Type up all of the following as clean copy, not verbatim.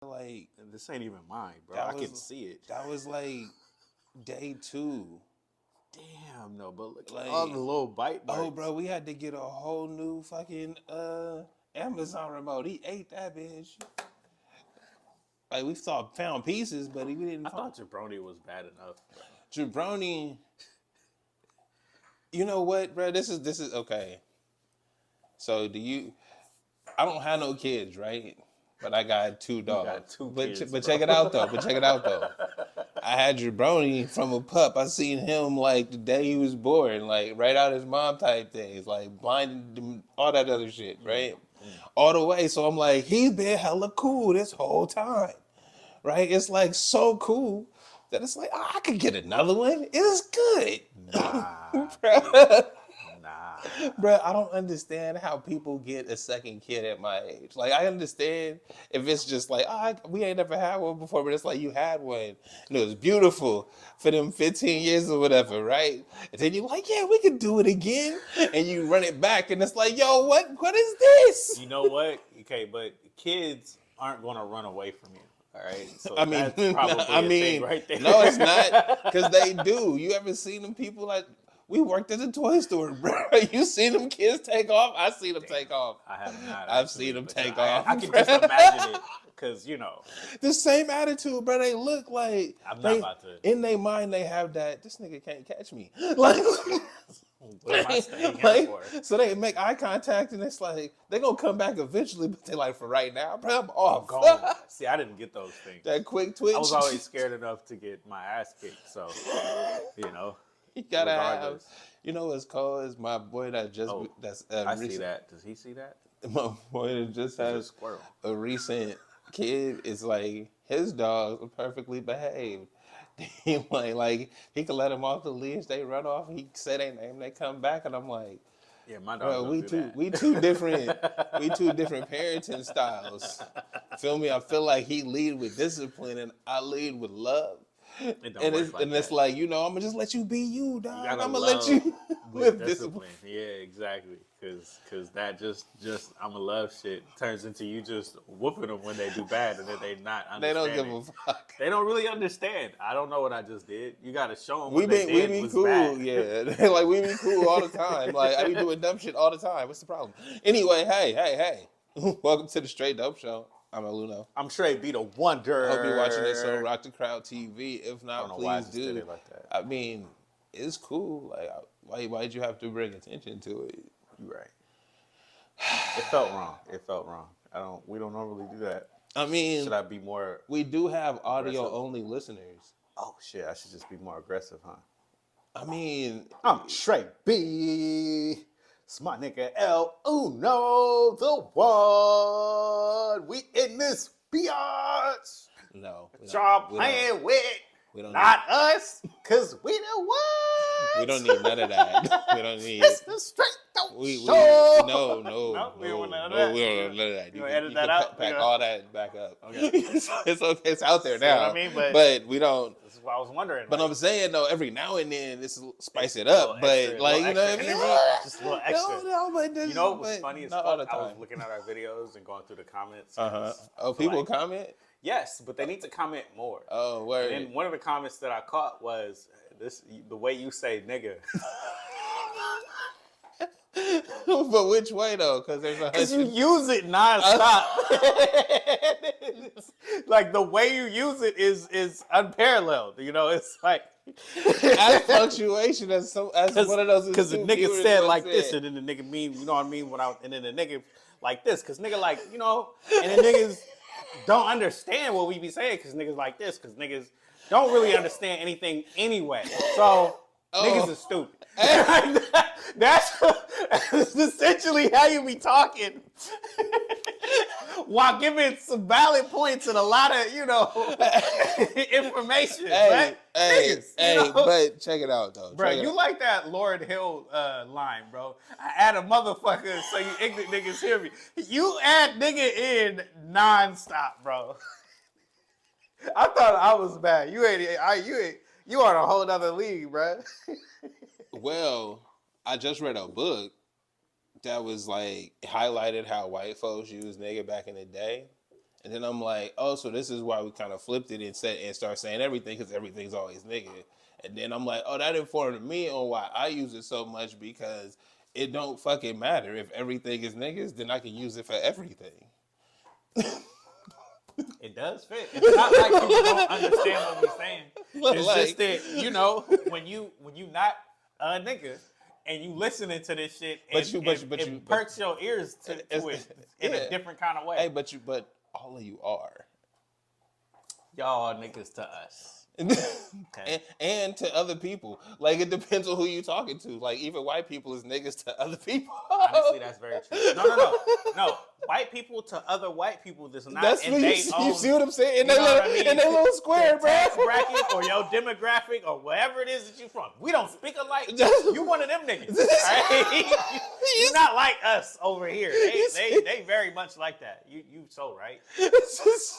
Like, this ain't even mine, bro. I can see it. That was like day 2. Damn, no, but look Like, at all the little bite marks. Oh, bro, we had to get a whole new fucking Amazon remote. He ate that bitch. Like, we found pieces, but we didn't. I thought jabroni was bad enough. Jabroni. You know what, bro? This is okay. So I don't have no kids, right? But I got 2 dogs. You got 2 kids, but check it out though. I had Jabroni from a pup. I seen him like the day he was born, like right out his mom type things, like blinded, all that other shit, right? All the way. So I'm like, he's been hella cool this whole time, right? It's like so cool that it's like, I could get another one. It's good. Nah. Bro, I don't understand how people get a second kid at my age. Like, I understand if it's just like, we ain't never had one before, but it's like you had one and it was beautiful for them 15 years or whatever, right? And then you're like, yeah, we can do it again. And you run it back and it's like, yo, what is this? You know what? Okay, but kids aren't going to run away from you. All right. So that's probably a thing right there. No, it's not. Because they do. You ever seen them people like, we worked at the toy store, bro. You seen them kids take off? I seen them take off. I have not. I've seen them take off. I can just imagine it because, the same attitude, bro. They look like I'm not about to. In their mind, they have that. This nigga can't catch me. Like, what am I staying here for? So they make eye contact, and it's like they gonna come back eventually. But they like, for right now, bro, I'm off. Gone. See, I didn't get those things. That quick twitch. I was always scared enough to get my ass kicked. So, You gotta have. You know what's called is my boy that just I see that. Does he see that? My boy that just has a recent kid is like his dogs are perfectly behaved. He like he can let them off the leash, they run off. He say their name, they come back, and I'm like, yeah, my dog. We two different parenting styles. Feel me? I feel like he lead with discipline and I lead with love. It's like, I'm gonna just let you be you, dog. I'm gonna let you with discipline. Yeah, exactly. Cause that just I'm a love shit turns into you just whooping them when they do bad and then they not understanding. They don't give a fuck. They don't really understand. I don't know what I just did. You gotta show them we be cool, bad. Yeah. Like we be cool all the time. Like I be doing dumb shit all the time. What's the problem? Anyway, hey. Welcome to the Straight Dope Show. I'm Eluno. I'm TraB the Wonder. I hope you're watching this on Rock the Crowd TV. If not, please do. It like that. I mean, it's cool. Like, why did you have to bring attention to it? You're right. It felt wrong. We don't normally do that. I mean, should I be more? We do have audio only listeners. Oh shit! I should just be more aggressive, huh? I mean, I'm TraB. It's my nigga El Uno, the one. We in this biatch. No. Y'all playing with. We don't not us, because we the ones. We don't need none of that. We don't need It's the Straight Dope Show. No, we don't want none of that. You edit that out? Pack all that back up. Okay. It's okay. It's out there now. You know what I mean? But we don't. This is what I was wondering. But I'm saying, though, every now and then, this spice it up. But, like, you know what I mean? Just a little extra. No, but this, you know what's funny is not all the time. I was looking at our videos and going through the comments. Oh, people comment? Yes, but they need to comment more. Oh, word. And one of the comments that I caught was the way you say nigga. But which way though? Because you use it nonstop. Like the way you use it is unparalleled. It's like as punctuation as one of those. Because the nigga said like this, and then the nigga mean, you know what I mean? And then the nigga like this, because nigga like, and then niggas don't understand what we be saying, because niggas like this, because niggas don't really understand anything anyway. So niggas are stupid. That's essentially how you be talking. While giving some valid points and a lot of, information. But check it out, though. Bro, you like that Lauryn Hill line, bro. I add a motherfucker so you ignorant niggas hear me. You add nigga in nonstop, bro. I thought I was bad. You on a whole other league, bro. Well, I just read a book that was like highlighted how white folks used nigga back in the day. And then I'm like, oh, so this is why we kind of flipped it and said and start saying everything because everything's always nigga. And then I'm like, oh, that informed me on why I use it so much because it don't fucking matter. If everything is niggas, then I can use it for everything. It does fit. It's not like people don't understand what we're saying. It's like, just that, you know, when you not a nigga and you listening to this shit, it perks your ears to it in a different kind of way. Hey, but all of you are. Y'all niggas to us. Okay. and to other people. Like, it depends on who you talking to. Like, even white people is niggas to other people. Honestly, that's very true. No. White people to other white people that's not in their own. You see what I'm saying? In their little square, bro. Tax bracket or your demographic or whatever it is that you from. We don't speak alike. You one of them niggas. Right? You're not like us over here. They very much like that. You so right.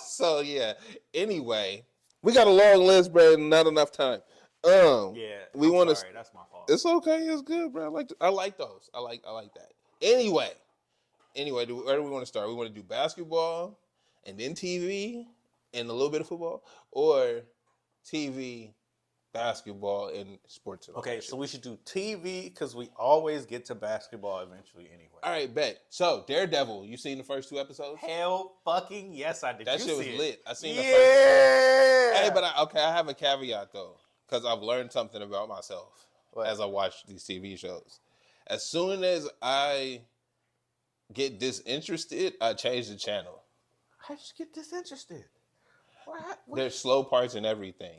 So, yeah. Anyway. We got a long list, bro, and not enough time. Yeah, we want to. Sorry, that's my fault. It's okay. It's good, bro. I like those. I like that. Anyway, where do we want to start? We want to do basketball, and then TV, and a little bit of football, or TV, basketball, and sports. Okay, so we should do TV because we always get to basketball eventually anyway. All right, bet. So Daredevil, you seen the first 2 episodes? Hell fucking yes, I did. That shit was lit. I seen the first. Yeah. Hey, but I have a caveat though, because I've learned something about myself as I watch these TV shows. As soon as I get disinterested, I change the channel. How'd you get disinterested? What? There's slow parts in everything.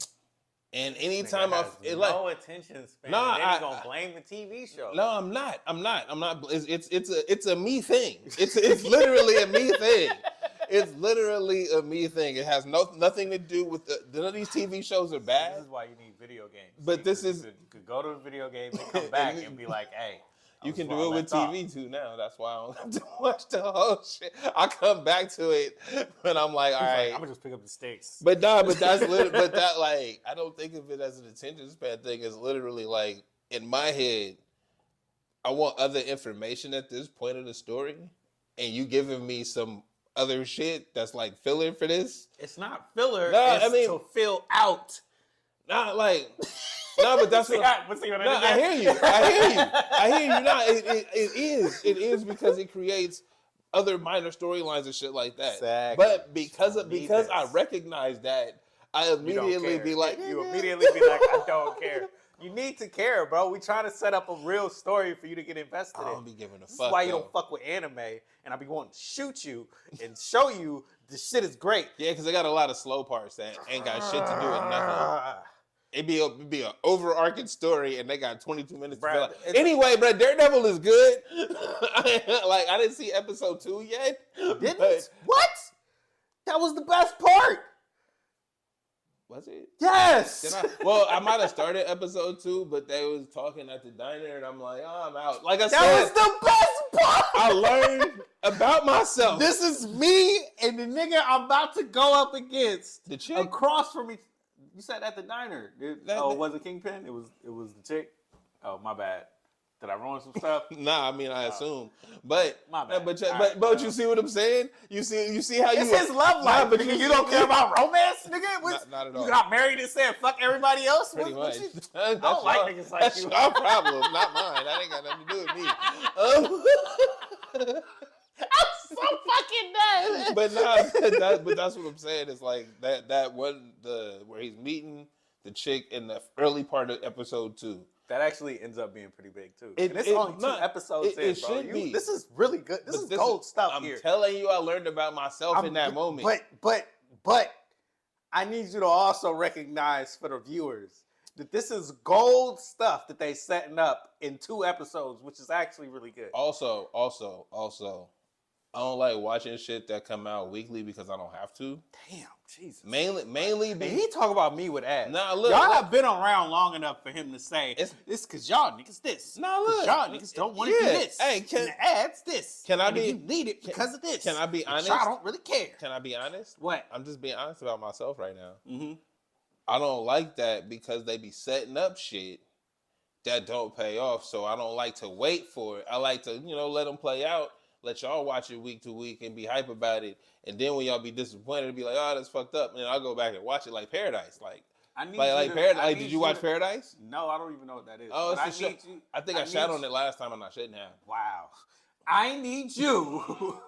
And anytime no attention span. Nah, then gonna blame the TV show. No, I'm not. It's a me thing. It's literally a me thing. It's literally a me thing. It has nothing to do with none of these TV shows are bad. This is why you need video games. But you could go to a video game and come back and be like, hey. You can do it with TV too now. That's why I don't have to watch the whole shit. I come back to it when I'm like, all right. I'm gonna just pick up the stakes. But like, I don't think of it as an attention span thing. It's literally like, in my head, I want other information at this point of the story, and you giving me some other shit that's like filler for this. It's not filler. It's to fill out. Not like. No, but that's I hear you. No, it is because it creates other minor storylines and shit like that. Exactly. But because I recognize that, I immediately be like, I don't care. You need to care, bro. We trying to set up a real story for you to get invested in. I don't be giving a fuck. This is why you don't fuck with anime, and I be going to shoot you and show you the shit is great. Yeah, because they got a lot of slow parts that ain't got shit to do with nothing. It'd be an overarching story, and they got 22 minutes to fill out. Anyway, bro, Daredevil is good. I didn't see episode 2 yet. Didn't? What? That was the best part. Was it? Yes. Well, I might have started episode 2, but they was talking at the diner, and I'm like, oh, I'm out. Like I said, that was the best part. I learned about myself. This is me and the nigga I'm about to go up against. The chick across from me. You said at the diner. Was it Kingpin? It was the chick. Oh, my bad. Did I ruin some stuff? Nah, I mean I assume, but my bad. But you see what I'm saying? You see how it's his love life. But you don't care about romance, nigga. Not at all. You got married and said fuck everybody else. Pretty much. I don't like niggas like that's you. That's your problem, not mine. That ain't got nothing to do with me. I'm so fucking dead. But that's what I'm saying. It's like that one where he's meeting the chick in the early part of episode 2. That actually ends up being pretty big too. And it's only 2 episodes in, bro. Should be. This is really good. This is gold stuff here. I'm telling you, I learned about myself in that moment. But I need you to also recognize for the viewers that this is gold stuff that they setting up in 2 episodes, which is actually really good. Also, I don't like watching shit that come out weekly because I don't have to. Damn, Jesus. Mainly because he talk about me with ass. Nah, look. Y'all have been around long enough for him to say, it's because y'all niggas this. Nah, look. Y'all niggas don't want to do this. Hey, and the ads this. Can I be? You need it because of this. Can I be honest? Y'all don't really care. Can I be honest? What? I'm just being honest about myself right now. Mm-hmm. I don't like that because they be setting up shit that don't pay off. So I don't like to wait for it. I like to, let them play out. let y'all watch it week to week and be hype about it. And then when y'all be disappointed, it'll be like, oh, that's fucked up. And then I'll go back and watch it like Paradise. Did you watch Paradise? No, I don't even know what that is. Oh, it's a show. I think I shot on it last time and I shouldn't have. Wow. I need you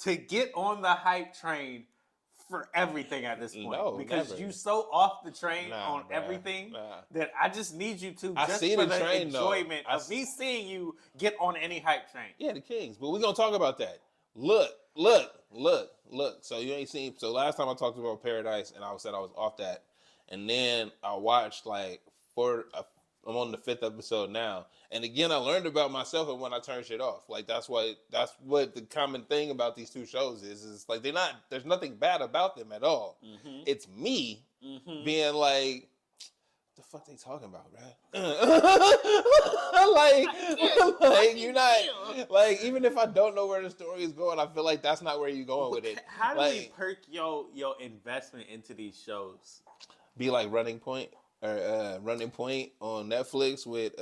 to get on the hype train for everything at this point. Because you so off the train on everything that I just need you to just for the enjoyment of me seeing you get on any hype train. Yeah, the Kings. But we're going to talk about that. Look. So you ain't seen... So last time I talked about Paradise and I said I was off that. And then I watched I'm on the 5th episode now. And again, I learned about myself and when I turn shit off. Like that's what the common thing about these two shows is like there's nothing bad about them at all. Mm-hmm. It's me being like, the fuck they talking about, bro? like you're not like, even if I don't know where the story is going, I feel like that's not where you're going with it. How do we perk your investment into these shows? Be like Running Point on Netflix with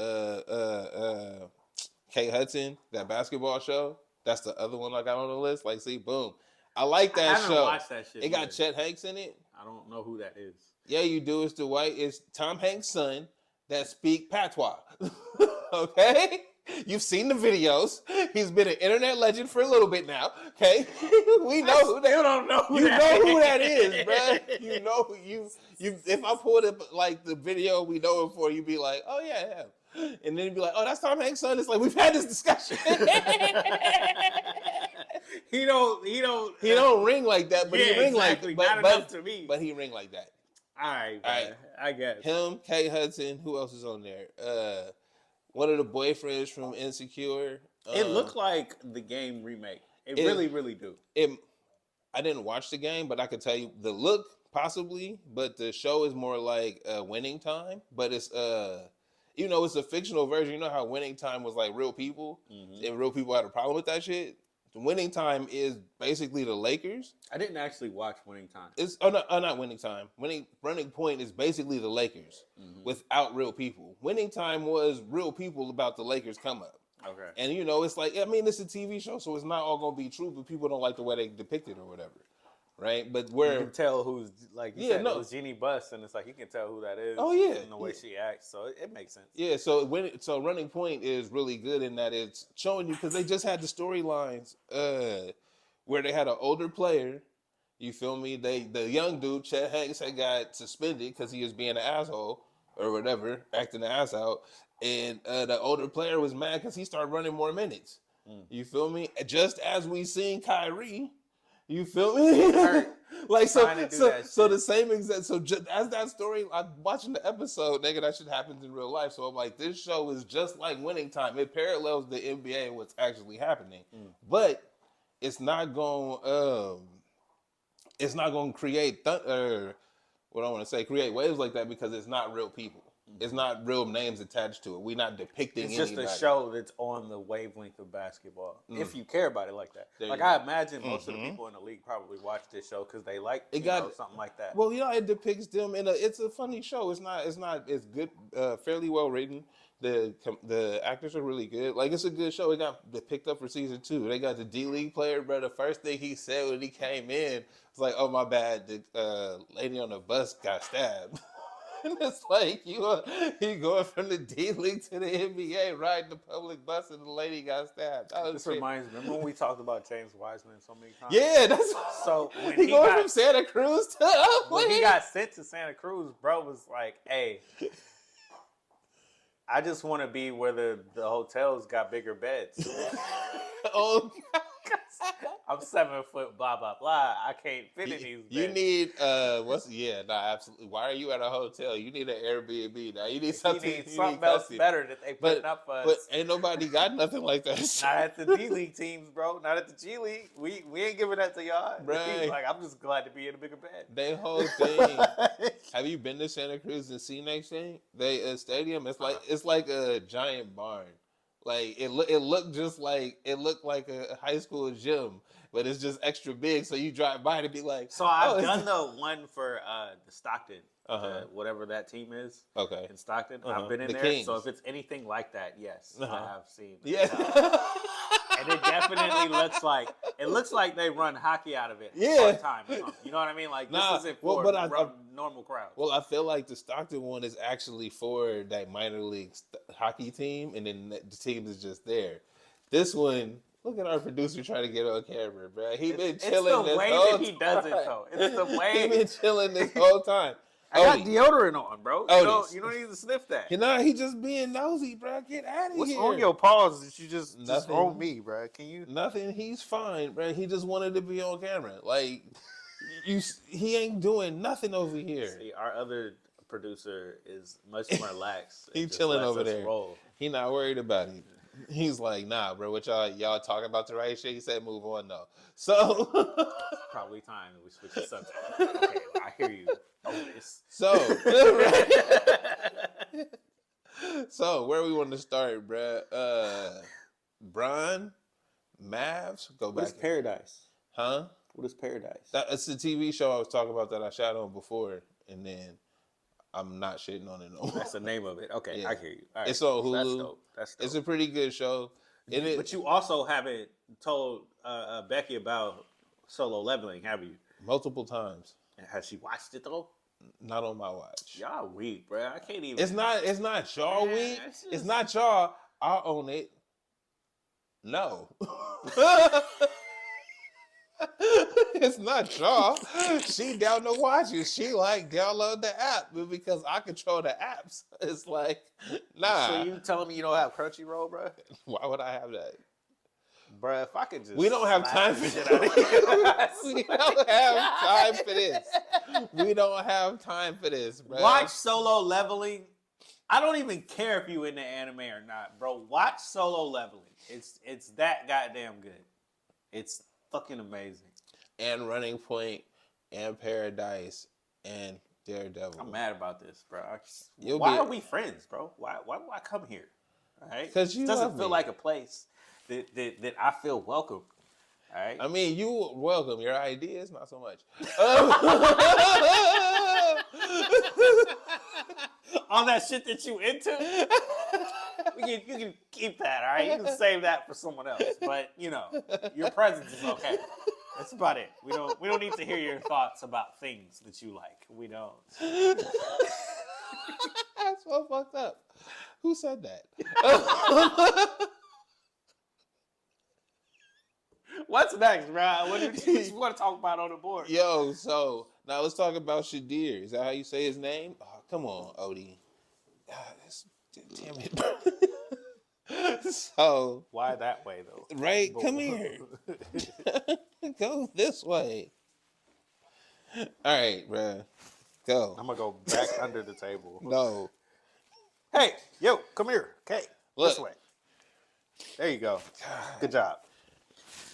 Kate Hudson, that basketball show. That's the other one I got on the list. Like, see, boom. I like that show. I haven't watched that shit. It got Chet Hanks in it. I don't know who that is. Yeah, you do. It's Tom Hanks' son that speak patois. Okay? You've seen the videos. He's been an internet legend for a little bit now. Okay, we know who that. You don't know who that is, bro. You know you. If I pulled up like the video we know him for, you'd be like, oh yeah. And then you'd be like, oh, that's Tom Hanks' son. It's like we've had this discussion. He don't ring like that, but he ring exactly. like enough to me. But he ring like that. All right. I guess him, Kate Hudson. Who else is on there? One of the boyfriends from Insecure. It looked like the game remake. It really, really do. I didn't watch the game, but I could tell you the look possibly. But the show is more like Winning Time. But it's it's a fictional version. You know how Winning Time was like real people, and real people had a problem with that shit. The Winning Time is basically the Lakers. I didn't actually watch Winning Time. It's not Winning Time. Running Point is basically the Lakers without real people. Winning Time was real people about the Lakers come up. Okay. And it's like, it's a TV show, so it's not all gonna be true, but people don't like the way they depict it or whatever. Right? But you can tell who's like you said, it was Jeannie Buss, and it's like you can tell who that is. Oh yeah. And the way she acts, so it makes sense. Yeah, so Running Point is really good in that it's showing you, because they just had the storylines where they had an older player. You feel me? The young dude, Chet Hanks, had got suspended because he was being an asshole or whatever, acting the ass out, and the older player was mad because he started running more minutes. You feel me? Just as we seen Kyrie. You feel me? Like so the same exact. So just as that story, I'm watching the episode, nigga. That shit happens in real life. So I'm like, this show is just like Winning Time. It parallels the NBA and what's actually happening, but it's not going. It's not going to create create waves like that because it's not real people. It's not real names attached to it. We're not depicting It's just anybody. a show that's on the wavelength of basketball. If you care about it like that. I imagine most of the people in the league probably watch this show because they like something like that. Well, it depicts them it's a funny show. It's good, fairly well written. The actors are really good. Like, it's a good show. It got picked up for season 2. They got the D-League player, bro. The first thing he said when he came in was like, oh, my bad. The lady on the bus got stabbed. And it's like, you going from the D-League to the NBA, riding the public bus, and the lady got stabbed. This reminds me, remember when we talked about James Wiseman so many times? Yeah, that's so when he going from Santa Cruz to Oakland. When he got sent to Santa Cruz, bro was like, hey, I just want to be where the hotels got bigger beds. Oh, I'm 7 foot, blah, blah, blah. I can't fit in these beds. You need, absolutely. Why are you at a hotel? You need an Airbnb now. You need something else better that they put up for us. But ain't nobody got nothing like that. Not at the D-League teams, bro. Not at the G League. We ain't giving that to y'all. Right. Like, I'm just glad to be in a bigger bed. They whole thing. Have you been to Santa Cruz and seen that thing? They stadium. It's like a giant barn. Like it looked like a high school gym, but it's just extra big. So you drive by to be like. So I've done the one for the Stockton, whatever that team is. Okay. In Stockton, I've been in there. Kings. So if it's anything like that, yes, I have seen. Yeah. And it definitely looks like they run hockey out of it part time or something. You know what I mean? Like this isn't for normal crowds. Well, I feel like the Stockton one is actually for that minor league hockey team, and then the team is just there. This one, look at our producer trying to get on camera, bro. He been chilling this whole time. It's the way that he does it, though. It's the way he been chilling this whole time. I got deodorant on, bro. You don't need to sniff that. He just being nosy, bro. Get out of here. What's on your paws that you just on me, bro? Can you? Nothing. He's fine, bro. He just wanted to be on camera. Like, he ain't doing nothing over here. See, our other producer is much more lax. He's chilling over there. He not worried about it. He's like, nah, bro. What y'all talking about the right shit? He said, move on, though. So it's probably time that we switch the subject. Okay, I hear you. Otis. So where we want to start, bruh? Bron, Mavs, go back. What is Paradise? Huh? What is Paradise? It's a TV show I was talking about that I shot on before, and then I'm not shitting on it no more. That's the name of it. Okay, yeah. I hear you. All right. It's on Hulu. That's dope. It's a pretty good show. But you also haven't told Becky about Solo Leveling, have you? Multiple times. Has she watched it though? Not on my watch. Y'all weak, bro. I can't even. It's not y'all weak. It's not y'all. I'll own it. No. It's not y'all. She down to watch it. She like download the app, but because I control the apps, it's like nah. So you telling me you don't have Crunchyroll, bro? Why would I have that? Bruh, if I could just... We don't have time for this. We don't have time for this. We don't have time for this, bro. Watch Solo Leveling. I don't even care if you into anime or not, bro. Watch Solo Leveling. It's that goddamn good. It's fucking amazing. And Running Point, and Paradise, and Daredevil. I'm mad about this, bro. Why are we friends, bro? Why do I come here? All right? Because you doesn't feel like a place that I feel welcome. All right. I mean, you welcome. Your ideas, not so much. All that shit that you into, you can keep that. All right. You can save that for someone else. But your presence is okay. That's about it. We don't need to hear your thoughts about things that you like. We don't. That's so fucked up. Who said that? What's next, bro? What do you want to talk about on the board? Yo, so now let's talk about Shadur. Is that how you say his name? Oh, come on, Odie. Damn it. So why that way though? Right? Come here. Go this way. All right, bro. Go. I'm gonna go back under the table. No. Hey, yo, come here. Okay, look. This way. There you go. Good job.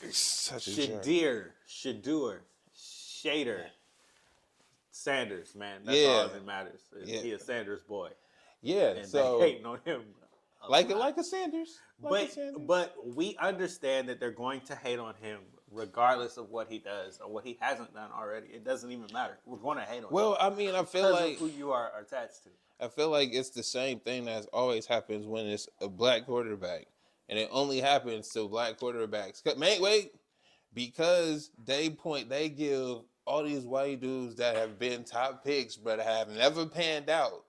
Such a Shadur, Shader, Sanders, man. That's all that matters. He a Sanders boy. Yeah, and so they hating on him. Like a Sanders. But we understand that they're going to hate on him regardless of what he does or what he hasn't done already. It doesn't even matter. We're going to hate on him. Well, I mean, I feel like who you are attached to. I feel like it's the same thing that always happens when it's a black quarterback. And it only happens to black quarterbacks. Wait, because they give all these white dudes that have been top picks, but have never panned out.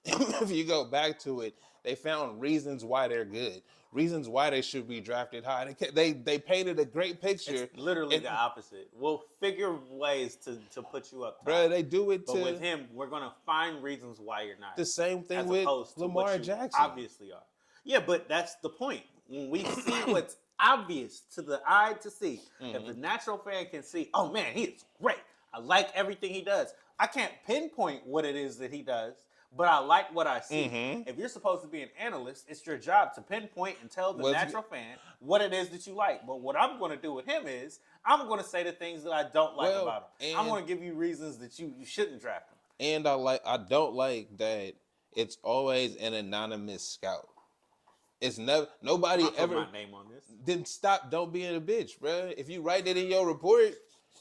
If you go back to it, they found reasons why they're good, reasons why they should be drafted high. They painted a great picture. It's literally the opposite. We'll figure ways to put you up top. Bro, they do it but with him, we're going to find reasons why you're not. The same thing with Lamar Jackson. Obviously are. Yeah, but that's the point. When we see what's obvious to the eye to see, if the natural fan can see, oh man, he is great. I like everything he does. I can't pinpoint what it is that he does, but I like what I see. If you're supposed to be an analyst, it's your job to pinpoint and tell the natural fan what it is that you like. But what I'm going to do with him is I'm going to say the things that I don't like about him. I'm going to give you reasons that you shouldn't draft him. And I don't like that it's always an anonymous scout. It's never nobody ever. My name on this. Then stop. Don't be in a bitch, bro. If you write it in your report,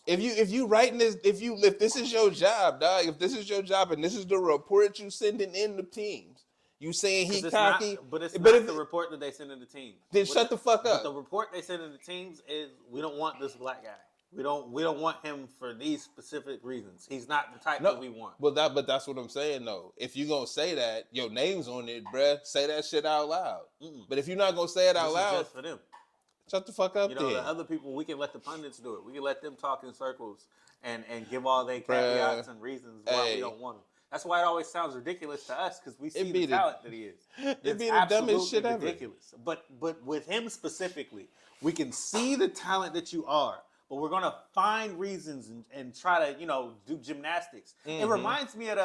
if you writing this, if this is your job, dog. If this is your job and this is the report you sending in the teams, You saying he It's cocky, not, but it's but not the report that they send in the team. Then shut the fuck up. But the report they send in the teams is we don't want this black guy. We don't want him for these specific reasons. He's not the type that we want. But that's what I'm saying though. If you gonna say that, your name's on it, bruh, say that shit out loud. But if you're not gonna say it out loud, just for them. Shut the fuck up. The other people, we can let the pundits do it. We can let them talk in circles and give all their caveats and reasons why we don't want him. That's why it always sounds ridiculous to us because we see the talent that he is. It'd be the dumbest shit ridiculous. But with him specifically, we can see the talent that you are, but we're gonna find reasons and try to do gymnastics. It reminds me of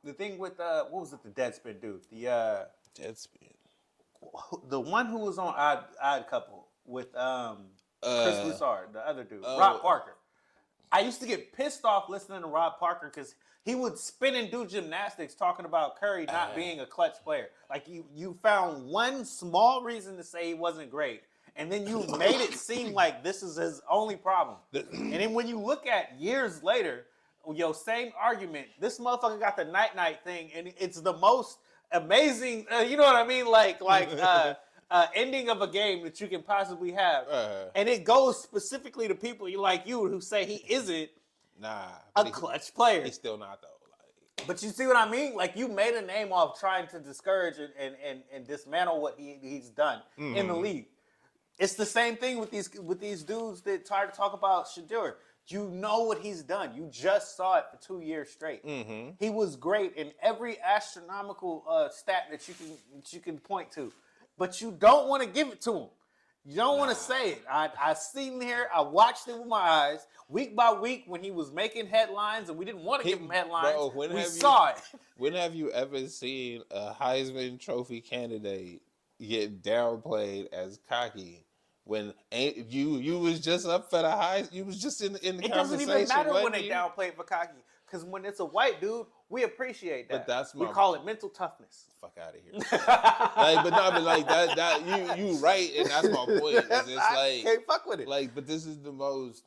the thing with what was it, the Deadspin dude, the Deadspin, the one who was on Odd Couple with Chris Broussard, the other dude, Rob Parker. I used to get pissed off listening to Rob Parker because he would spin and do gymnastics talking about Curry not being a clutch player. Like you found one small reason to say he wasn't great, and then you made it seem like this is his only problem. And then when you look at years later, same argument, this motherfucker got the night thing, and it's the most amazing, you know what I mean? Like ending of a game that you can possibly have. And it goes specifically to people like you who say he isn't a clutch player. He's still not though. But you see what I mean? Like you made a name off trying to discourage and dismantle what he's done in the league. It's the same thing with these dudes that try to talk about Shadur. You know what he's done. You just saw it for 2 years straight. He was great in every astronomical stat that you can point to, but you don't want to give it to him. You don't want to say it. I seen here. I watched it with my eyes week by week when he was making headlines, and we didn't want to give him headlines. Bro, we saw it. When have you ever seen a Heisman Trophy candidate get downplayed as cocky? When you was just up for the highs, you was just in the conversation. It doesn't even matter when they downplay for cocky, because when it's a white dude, we appreciate that. But we call it mental toughness. Fuck out of here. But like that you right, and that's my point. I can't fuck with it. Like, but this is the most.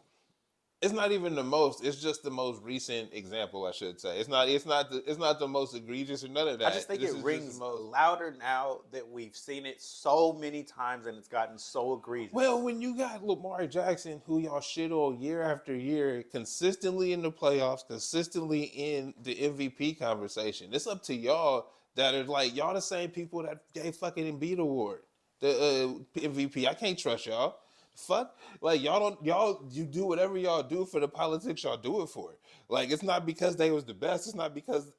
It's not even the most. It's just the most recent example, I should say. It's not the most egregious or none of that. I just think it rings louder now that we've seen it so many times and it's gotten so egregious. Well, when you got Lamar Jackson, who y'all shit on year after year, consistently in the playoffs, consistently in the MVP conversation, it's up to y'all that are like, y'all the same people that gave fucking Embiid award, the MVP. I can't trust y'all. Fuck, like you do whatever y'all do for the politics y'all do it for. Like, it's not because they was the best. It's not because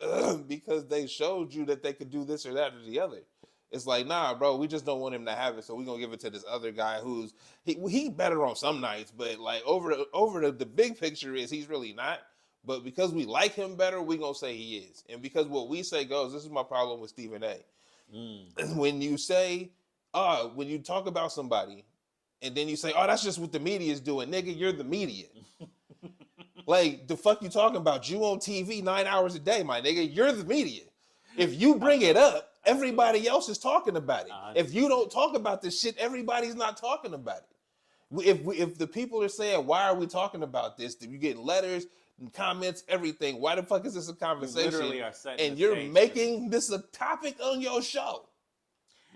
they showed you that they could do this or that or the other. It's like, nah, bro, we just don't want him to have it, so we're gonna give it to this other guy who's he better on some nights, but like over the big picture is he's really not. But because we like him better, we gonna say he is. And because what we say goes, this is my problem with Stephen A. When you say, when you talk about somebody, and then you say, oh, that's just what the media is doing. Nigga, you're the media. Like, the fuck you talking about? You on TV 9 hours a day, my nigga. You're the media. If you bring it up, everybody else is talking about it. If you don't talk about this shit, everybody's not talking about it. If the people are saying, why are we talking about this? You get letters and comments, everything. Why the fuck is this a conversation? You literally are setting and you're making this a topic on your show.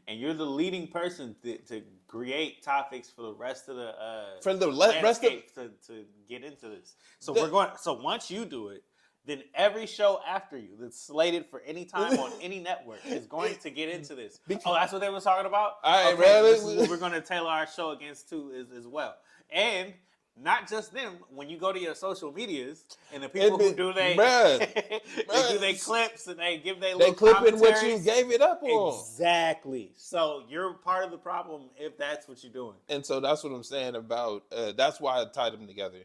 And you're the leading person to create topics for the rest of the rest of to get into this. So So once you do it, then every show after you that's slated for any time on any network is going to get into this. Oh, that's what they were talking about. All right, this is what we're going to tailor our show against too as well. And not just them. When you go to your social medias and the people who do they do they clips and they give they little clipping what you gave it up on. Exactly. So you're part of the problem if that's what you're doing. And so that's what I'm saying about. That's why I tied them together,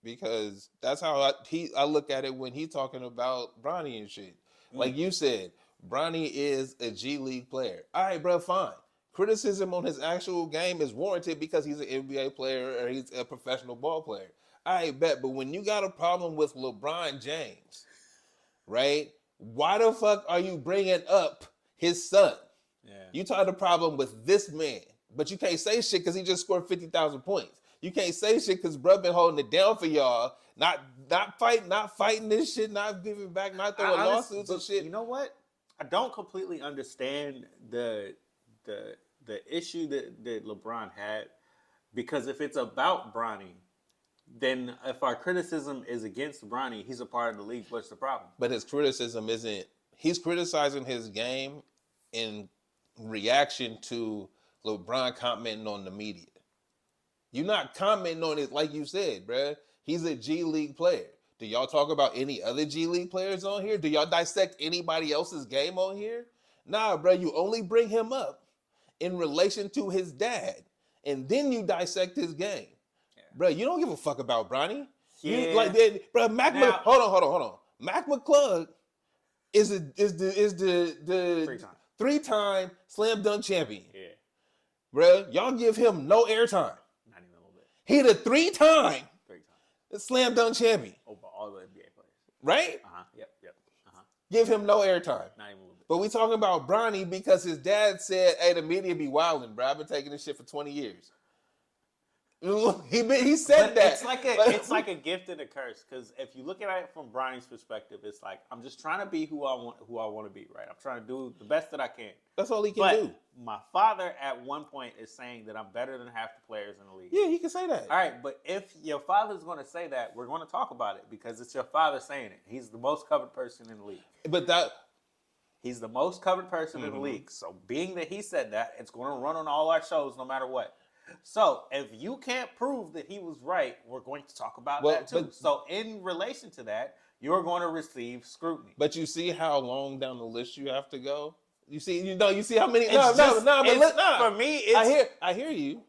because that's how I look at it when he talking about Bronny and shit. Like you said, Bronny is a G League player. All right, bro, fine. Criticism on his actual game is warranted because he's an NBA player or he's a professional ball player. I bet, but when you got a problem with LeBron James, right? Why the fuck are you bringing up his son? Yeah. You talk the problem with this man, but you can't say shit because he just scored 50,000 points. You can't say shit because bruh been holding it down for y'all, not fighting this shit, not giving back, not throwing lawsuits and shit. You know what? I don't completely understand the issue that LeBron had, because if it's about Bronny, then if our criticism is against Bronny, he's a part of the league. What's the problem? But his criticism isn't. He's criticizing his game in reaction to LeBron commenting on the media. You're not commenting on it like you said, bruh. He's a G League player. Do y'all talk about any other G League players on here? Do y'all dissect anybody else's game on here? Nah, bruh. You only bring him up in relation to his dad, and then you dissect his game. Bro, you don't give a fuck about Bronny. Yeah. You, like, bro, hold on. Mac McClung is the three-time slam dunk champion. Yeah. Bro, y'all give him no airtime. Not even a little bit. He the three-time slam dunk champion. Over all the NBA players. Right? Yep. Give him no airtime. Not even a little bit. But we talking about Bronny because his dad said, hey, the media be wilding, bro. I've been taking this shit for 20 years. He said but that. It's like a gift and a curse, because if you look at it from Bronny's perspective, it's like, I'm just trying to be who I want to be, right? I'm trying to do the best that I can. That's all he can do. My father at one point is saying that I'm better than half the players in the league. Yeah, he can say that. All right, but if your father's going to say that, we're going to talk about it, because it's your father saying it. He's the most covered person in the league. He's the most covered person in the league. So being that he said that, it's going to run on all our shows no matter what. So if you can't prove that he was right, we're going to talk about that too. So in relation to that, you're going to receive scrutiny. But you see how long down the list you have to go? You see how many? For me, it's, I hear you.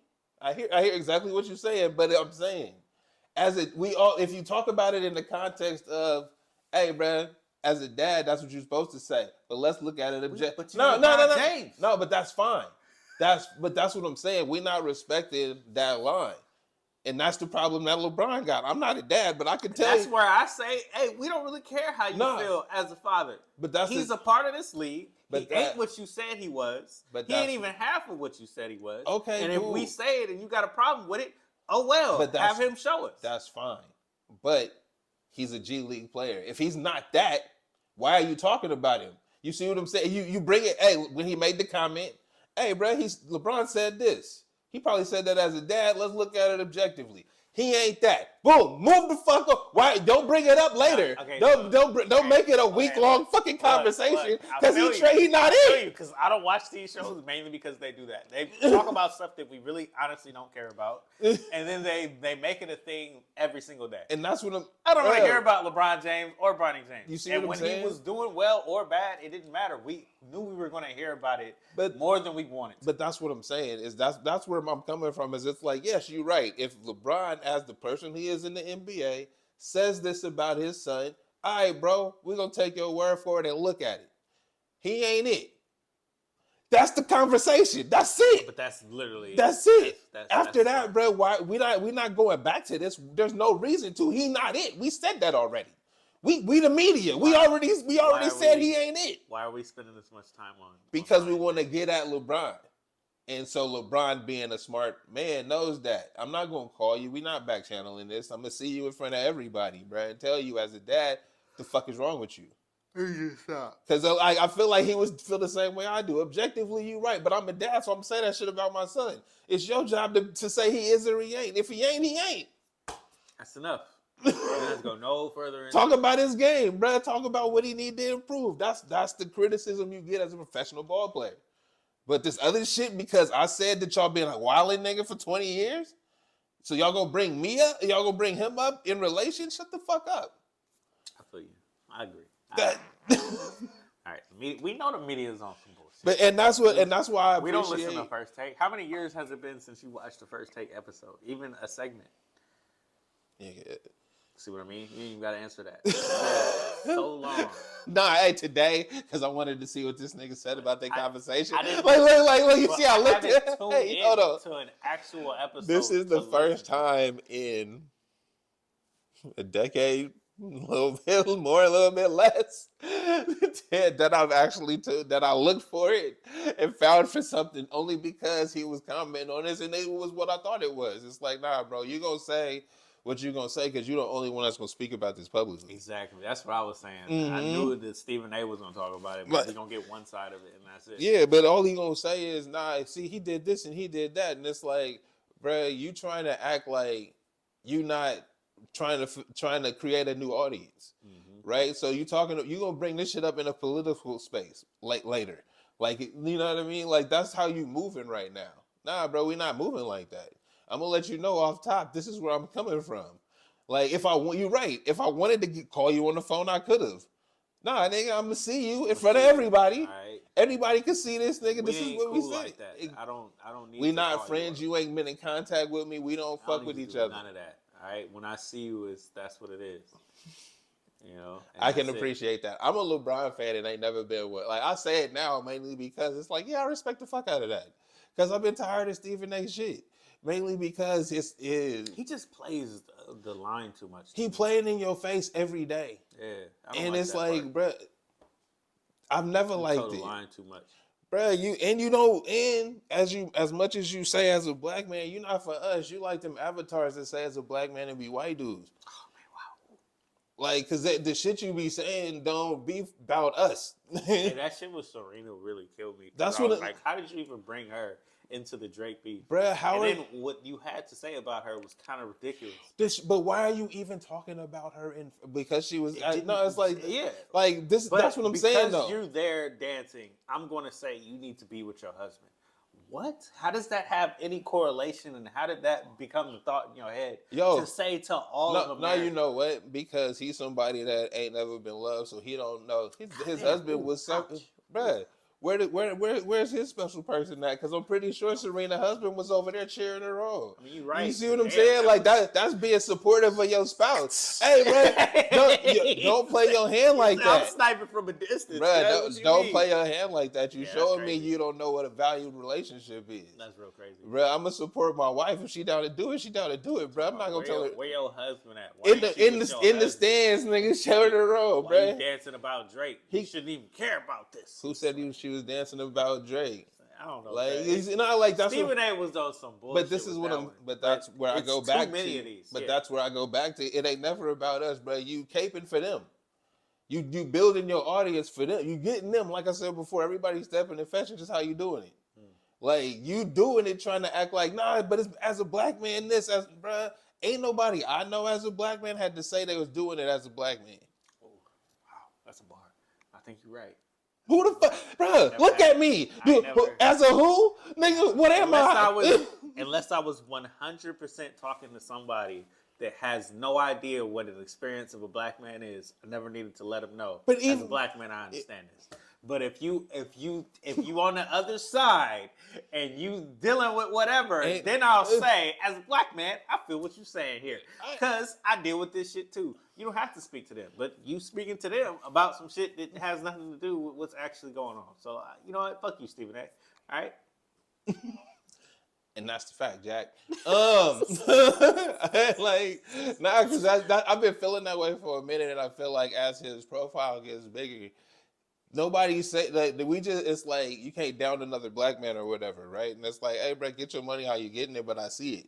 I hear exactly what you're saying, but I'm saying, if you talk about it in the context of, hey, bro, as a dad, that's what you're supposed to say. But let's look at it objectively. No. James. No, but that's fine. That's what I'm saying. We're not respecting that line. And that's the problem that LeBron got. I'm not a dad, but I can tell that's where I say, hey, we don't really care how you feel as a father. But he's a part of this league. But he ain't what you said he was. But he ain't even half of what you said he was. Okay, and cool. if we say it and you got a problem with it, oh well, have him show us. That's fine. But he's a G League player. If he's not that, why are you talking about him? You see what I'm saying? You bring it, hey, when he made the comment, hey, bro, LeBron said this. He probably said that as a dad. Let's look at it objectively. He ain't that. Boom, move the fuck up. Why? Don't bring it up later. Okay, don't make it a week-long fucking conversation because he not in. Because I don't watch these shows mainly because they do that. They talk about stuff that we really honestly don't care about, and then they make it a thing every single day. And that's what I don't really hear about LeBron James or Bronny James. You see and what I'm saying? When he was doing well or bad, it didn't matter. We knew we were going to hear about it, but more than we wanted to. But that's what I'm saying. That's where I'm coming from. Is it's like, yes, you're right. If LeBron, as the person he is in the NBA, says this about his son, all right, bro, we're going to take your word for it and look at it. He ain't it. That's the conversation. That's it. But that's literally... That's it. After that, bro, we're not going back to this. There's no reason to. He not it. We said that already. We the media. We already said he ain't it. Why are we spending this much time on? Because we want to get at LeBron. And so LeBron, being a smart man, knows that. I'm not going to call you. We're not back channeling this. I'm going to see you in front of everybody, bro, and tell you as a dad, the fuck is wrong with you? Because I feel like he would feel the same way I do. Objectively, you're right. But I'm a dad, so I'm saying that shit about my son. It's your job to say he is or he ain't. If he ain't, he ain't. That's enough. Let's go no further. Talk about his game, bro. Talk about what he need to improve. That's the criticism you get as a professional ball player. But this other shit, because I said that y'all been a wildin' nigga for 20 years, so y'all gonna bring me up? Y'all gonna bring him up in relation? Shut the fuck up. I feel you. I agree. All right, we know the media is on some bullshit. And that's why I appreciate. We don't listen to First Take. How many years has it been since you watched the First Take episode? Even a segment? Yeah. See what I mean? You ain't even got to answer that. So long. Nah, hey, today, because I wanted to see what this nigga said about that conversation. Look, you see, I looked at it. Hey, hold on. To an actual episode. This is the first time in a decade, a little bit more, a little bit less, that I've actually that I looked for it and found for something only because he was commenting on this and it was what I thought it was. It's like, nah, bro, you gonna say what you're gonna say because you're the only one that's gonna speak about this publicly. Exactly. That's what I was saying. I knew that Stephen A was gonna talk about it, but we're gonna get one side of it, and that's it. Yeah, but all he gonna say is, nah, see, he did this and he did that, and it's like, bruh, you trying to act like you not trying to create a new audience, right? So you gonna bring this shit up in a political space like later, like, you know what I mean? Like, that's how you moving right now. Nah, bro, we not moving like that. I'm gonna let you know off top. This is where I'm coming from. Like, you're right. If I wanted to call you on the phone, I could have. Nah, nigga, I'm gonna see you in front of everybody. Right. Everybody can see this, nigga. This is what cool we say. Like that. I don't need. We not friends. You ain't been in contact with me. We don't fuck with each other. None of that. All right. When I see you, that's what it is. You know. I can appreciate that. I'm a LeBron fan and ain't never been one. Like, I say it now mainly because it's like, yeah, I respect the fuck out of that. Because I've been tired of Stephen A. shit. Mainly because he just plays the line too much. He playing in your face every day. Yeah. And it's like, bruh, I've never liked it. Line too much. Bruh, and as much as you say as a black man, you're not for us. You like them avatars that say as a black man and be white dudes. Oh man, wow. Like, cause the shit you be saying don't be about us. Hey, that shit with Serena really killed me. That's what like, how did you even bring her into the Drake beef? Bruh, then what you had to say about her was kind of ridiculous. But why are you even talking about her because she was it's like, yeah. Like this, that's what I'm saying though. Because you're there dancing, I'm gonna say you need to be with your husband. What? How does that have any correlation, and how did that become the thought in your head to say to all of them? No, you know what? Because he's somebody that ain't never been loved, so he don't know. His husband was something, bruh. Where's his special person at? Because I'm pretty sure Serena's husband was over there cheering her on. I mean, you're right. You see what I'm saying? Like that's being supportive of your spouse. Hey, bro, don't play your hand like that. I'm sniping from a distance. Bro, don't play your hand like that. You showing me you don't know what a valued relationship is. That's real crazy. Bro, I'm gonna support my wife. If she down to do it, she down to do it, bro. I'm not gonna tell her. Where your husband at? In the stands, nigga, showing her on, bro. You dancing about Drake? He shouldn't even care about this. Who said she was dancing about Drake? I don't know. Like, it's not like that's Stephen A was on some bullshit. But this is what I'm. But that's where I go back to. But that's where I go back to. It ain't never about us, bro. You caping for them. You building your audience for them. You getting them. Like I said before, everybody stepping in fashion. Just how you doing it. Like, you doing it, trying to act like, nah, but it's as a black man, bruh, ain't nobody I know as a black man had to say they was doing it as a black man. Oh, wow, that's a bar. I think you're right. Who the fuck, bruh, look at me. Dude, as a who? Nigga, what am I? Unless I was 100% talking to somebody that has no idea what an experience of a black man is, I never needed to let them know. But as a black man, I understand this. But if you on the other side and you dealing with whatever, then I'll say, as a black man, I feel what you're saying here. Because I deal with this shit too. You don't have to speak to them, but you speaking to them about some shit that has nothing to do with what's actually going on. So, you know what? Fuck you, Stephen A. All right? And that's the fact, Jack. Like, nah, because I've been feeling that way for a minute, and I feel like as his profile gets bigger, nobody say like it's like you can't down another black man or whatever, right? And it's like, hey, bro, get your money how you getting it, but I see it.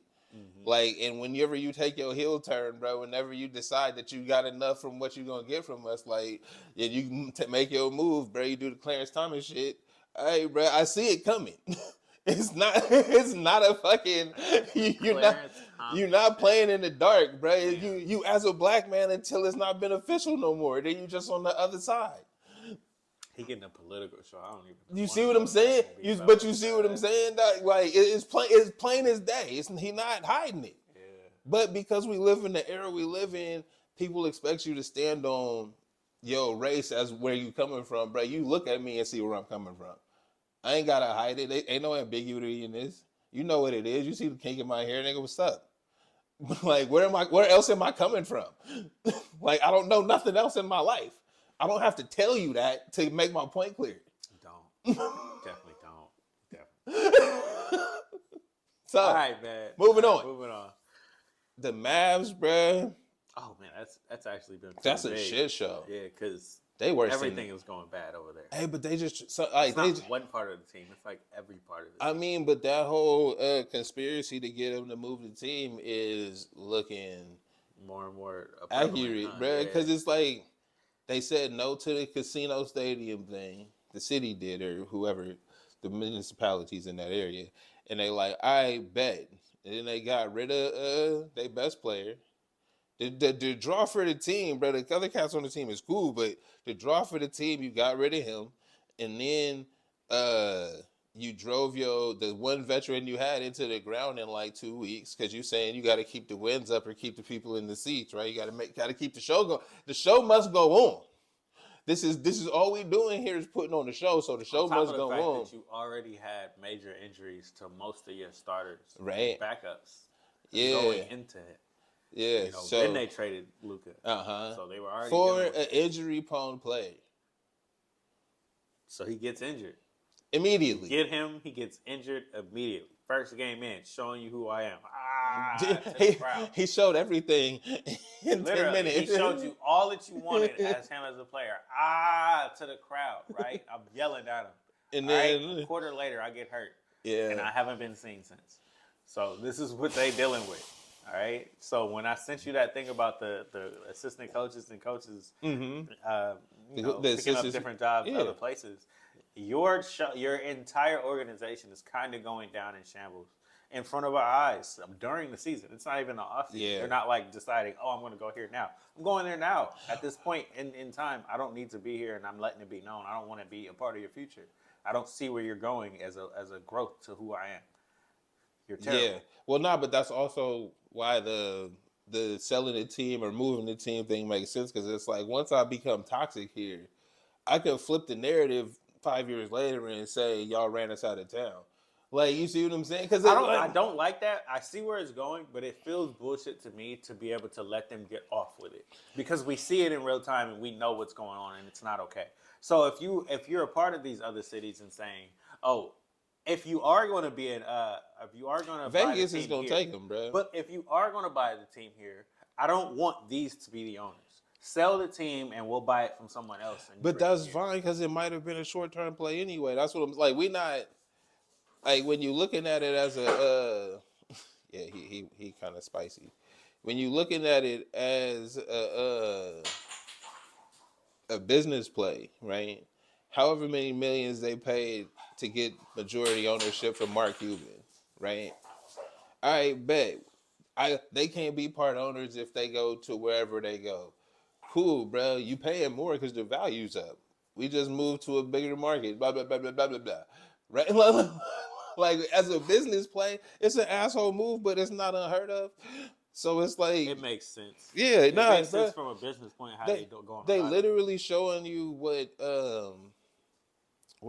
Like, and whenever you take your heel turn, bro, whenever you decide that you got enough from what you're gonna get from us, like, yeah, you make your move, bro. You do the Clarence Thomas shit. Hey, bro, I see it coming. It's not a fucking. You're not playing in the dark, bro. You as a black man until it's not beneficial no more. Then you just on the other side. He getting a political show. I don't even. You see what I'm saying? But you see what I'm saying? Like, it's plain as day. He not hiding it. Yeah. But because we live in the era we live in, people expect you to stand on your race as where you coming from, bro. You look at me and see where I'm coming from. I ain't gotta hide it. Ain't no ambiguity in this. You know what it is. You see the kink in my hair, nigga. What's up? Like, where else am I coming from? Like, I don't know nothing else in my life. I don't have to tell you that to make my point clear. Don't. Definitely don't. Definitely. So, all right, man. Moving on. Moving on. The Mavs, bruh. Oh, man, that's actually been that's big. A shit show. Yeah, because everything is going bad over there. Hey, but they just... it's not one part of the team. It's like every part of the team. I mean, but that whole conspiracy to get him to move the team is looking more and more accurate, huh? bro. Yeah. Because it's like they said no to the casino stadium thing. The city did, or whoever, the municipalities in that area, and they like, I bet, and then they got rid of their best player. The draw for the team, bro. The other cats on the team is cool, but the draw for the team, you got rid of him, and then you drove the one veteran you had into the ground in like 2 weeks because you saying you got to keep the wins up or keep the people in the seats, right? You got to keep the show going. The show must go on. This is all we doing here is putting on the show, so the show must go on. On top of the fact that you already had major injuries to most of your starters, right? Backups, yeah, going into it. Yeah, you know, so then they traded Luka. So they were already for an injury-prone player. So he gets injured immediately. Get him, he gets injured immediately. First game in, showing you who I am. He showed everything in Literally, 10 minutes. He showed you all that you wanted as him as a player. To the crowd, right? I'm yelling at him. And then a quarter later, I get hurt. Yeah. And I haven't been seen since. So this is what they dealing with. All right. So when I sent you that thing about the assistant coaches and coaches, picking up different jobs other places, your entire organization is kind of going down in shambles in front of our eyes during the season. It's not even the off season. Yeah. They're not like deciding, I'm going to go here now. I'm going there now. At this point in time, I don't need to be here, and I'm letting it be known. I don't want to be a part of your future. I don't see where you're going as a growth to who I am. You're terrible. Yeah. Well, but that's also why the selling the team or moving the team thing makes sense, because it's like once I become toxic here, I can flip the narrative 5 years later and say y'all ran us out of town. Like, you see what I'm saying? Because I don't like that. I see where it's going, but it feels bullshit to me to be able to let them get off with it, because we see it in real time and we know what's going on, and it's not okay. So if you're a part of these other cities and saying, if you are going to be Vegas is going to take them, bro. But if you are going to buy the team here, I don't want these to be the owners. Sell the team and we'll buy it from someone else. But that's fine, because it might have been a short-term play anyway. That's what I'm like. We not like when you're looking at it as a he kind of spicy. When you're looking at it as a business play, right? However many millions they paid to get majority ownership from Mark Cuban, right? I bet they can't be part owners if they go to wherever they go. Cool, bro. You paying more because the value's up. We just moved to a bigger market. Blah blah blah blah blah blah blah. Right? Like as a business play, it's an asshole move, but it's not unheard of. So it's like it makes sense. Yeah, it makes sense from a business point how they go. They literally showing you what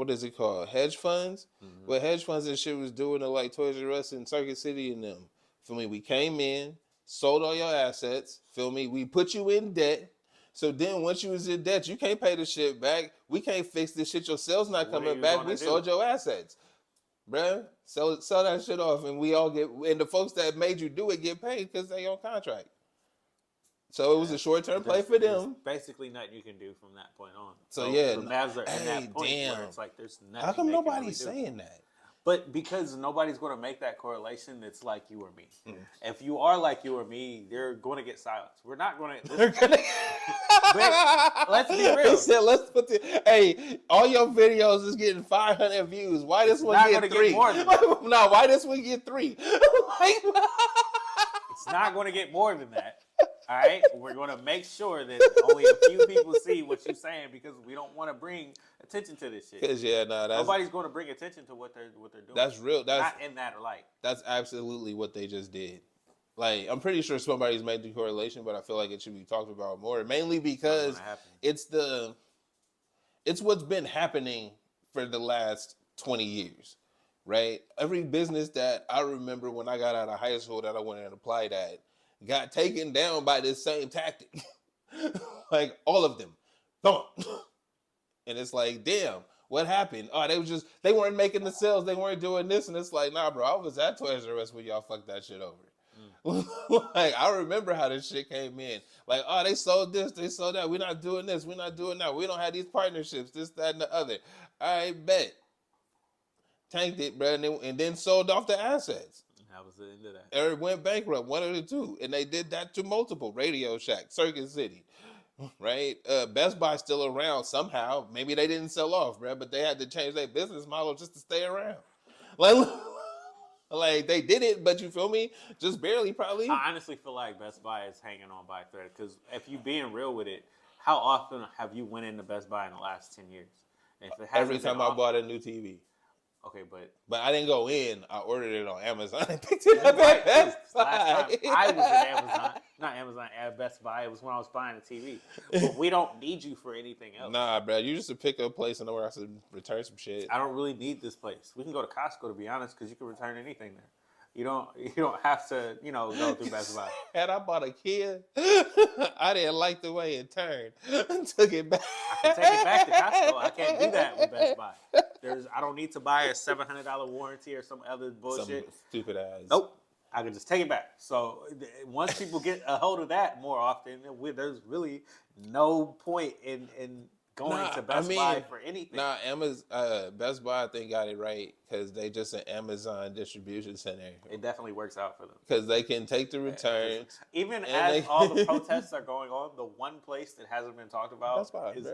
is it called? Hedge funds? Mm-hmm. What hedge funds and shit was doing to like Toys R Us and Circuit City and them. Feel me? We came in, sold all your assets. Feel me? We put you in debt. So then once you was in debt, you can't pay the shit back. We can't fix this shit. Your sales not coming back. We sold your assets. Bruh, sell that shit off, and we all get, and the folks that made you do it get paid because they on contract. So it was a short-term play for them. There's basically nothing you can do from that point on. So yeah, the Mavs are in that point where it's like there's nothing. How come nobody's saying that? But because nobody's going to make that correlation, it's like you or me. Mm. If you are like you or me, they're going to get silenced. We're not going to. Let's be real. He said, "Let's put all your videos is getting 500 views. Why this one get 3? No, why this one get 3? It's not going to get more than that. All right, we're going to make sure that only a few people see what you're saying, because we don't want to bring attention to this shit. Because nobody's going to bring attention to what they're doing. That's real. That's not in that light. That's absolutely what they just did. Like, I'm pretty sure somebody's made the correlation, but I feel like it should be talked about more. Mainly because it's what's been happening for the last 20 years, right? Every business that I remember when I got out of high school that I went and applied at got taken down by this same tactic. Like, all of them. Boom. And it's like, damn, what happened? Oh, they weren't making the sales. They weren't doing this. And it's like, nah, bro, I was at Toys R Us when y'all fucked that shit over. Like, I remember how this shit came in. Like, oh, they sold this, they sold that. We're not doing this, we're not doing that. We don't have these partnerships, this, that, and the other. All right, bet. Tanked it, bro, and then sold off the assets. That was the end of that. Or went bankrupt, one of the two. And they did that to multiple. Radio Shack, Circuit City, right? Best Buy still around somehow. Maybe they didn't sell off, bro, but they had to change their business model just to stay around. Like they did it, but you feel me? Just barely, probably. I honestly feel like Best Buy is hanging on by a thread because if you being real with it, how often have you went into Best Buy in the last 10 years? If it Every time I bought a new TV. Okay, but I didn't go in. I ordered it on Amazon and picked it up at Best Buy. Last time I was at Amazon, not Amazon, at Best Buy. It was when I was buying a TV. But we don't need you for anything else. Nah, bro. You just a pick up place and nowhere else to return some shit. I don't really need this place. We can go to Costco, to be honest, because you can return anything there. You don't have to, go through Best Buy. Had I bought a Kia, I didn't like the way it turned. Took it back. I can take it back to Costco. I can't do that with Best Buy. I don't need to buy a $700 warranty or some other bullshit. Some stupid ass. Nope. I can just take it back. So once people get a hold of that more often, there's really no point in going to Best Buy for anything. Nah, Best Buy, I think, got it right because they just an Amazon distribution center. It definitely works out for them. Because they can take the returns. Even as all the protests are going on, the one place that hasn't been talked about is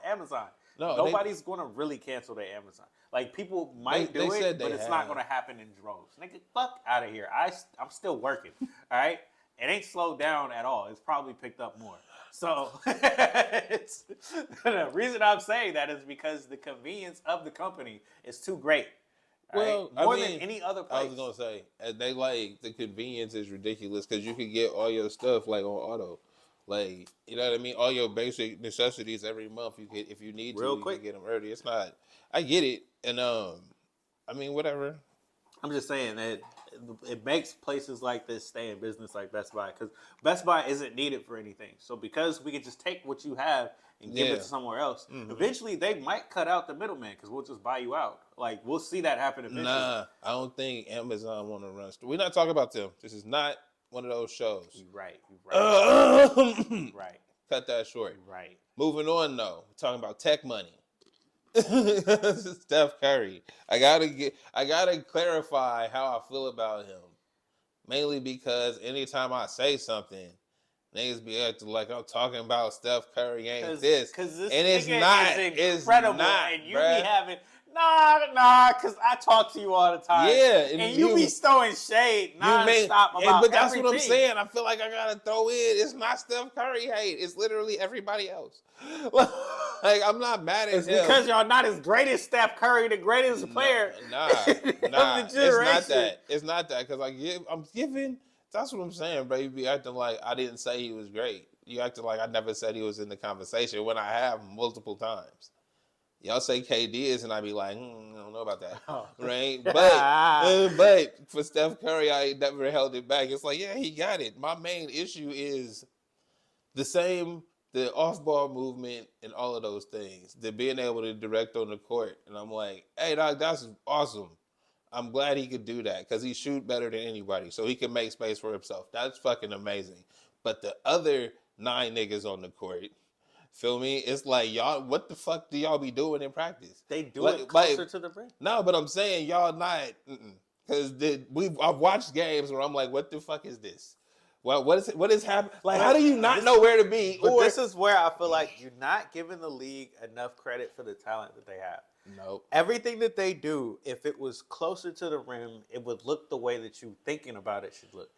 Amazon. No, nobody's going to really cancel their Amazon. Like, people might do it, but it's not going to happen in droves. Nigga, fuck out of here. I'm still working, all right? It ain't slowed down at all. It's probably picked up more. So the reason I'm saying that is because the convenience of the company is too great. Well, right? More than any other place. I was gonna say they like the convenience is ridiculous because you can get all your stuff like on auto, like you know what I mean. All your basic necessities every month you get if you need to. You can get them early. It's not. I get it, and I mean whatever. I'm just saying that it makes places like this stay in business like Best Buy because Best Buy isn't needed for anything. So because we can just take what you have and give it to somewhere else, eventually they might cut out the middleman because we'll just buy you out. Like we'll see that happen eventually. Nah, I don't think Amazon want to run. We're not talking about them. This is not one of those shows. You right. Right. Cut that short. Right. Moving on though, we're talking about tech money. Steph Curry. I gotta clarify how I feel about him. Mainly because anytime I say something, niggas be acting like I'm talking about Steph Curry ain't this. Cause this and it's not. It's incredible. It's not, and you bruh. be having nah, cause I talk to you all the time. Yeah, and you be throwing shade non-stop about but that's everything. what I'm saying. I feel like I gotta throw in. It's not Steph Curry hate. It's literally everybody else. Like I'm not mad at him. It's because y'all not as great as Steph Curry, the greatest player. Nah. It's not that. It's not that because I'm giving. That's what I'm saying, bro. You be acting like I didn't say he was great. You acting like I never said he was in the conversation when I have multiple times. Y'all say KD is, and I be like, I don't know about that, right? But for Steph Curry, I never held it back. It's like, yeah, he got it. My main issue is the off-ball movement and all of those things. The being able to direct on the court, and I'm like, hey, dog, that's awesome. I'm glad he could do that because he shoot better than anybody, so he can make space for himself. That's fucking amazing. But the other 9 niggas on the court, feel me? It's like, y'all, what the fuck do y'all be doing in practice? They do it closer to the rim. No, but I'm saying y'all not, because I've watched games where I'm like, what the fuck is this? Well, what is happening? Like, how do you not know where to be? But this is where I feel like you're not giving the league enough credit for the talent that they have. Nope. Everything that they do, if it was closer to the rim, it would look the way that you thinking about it should look.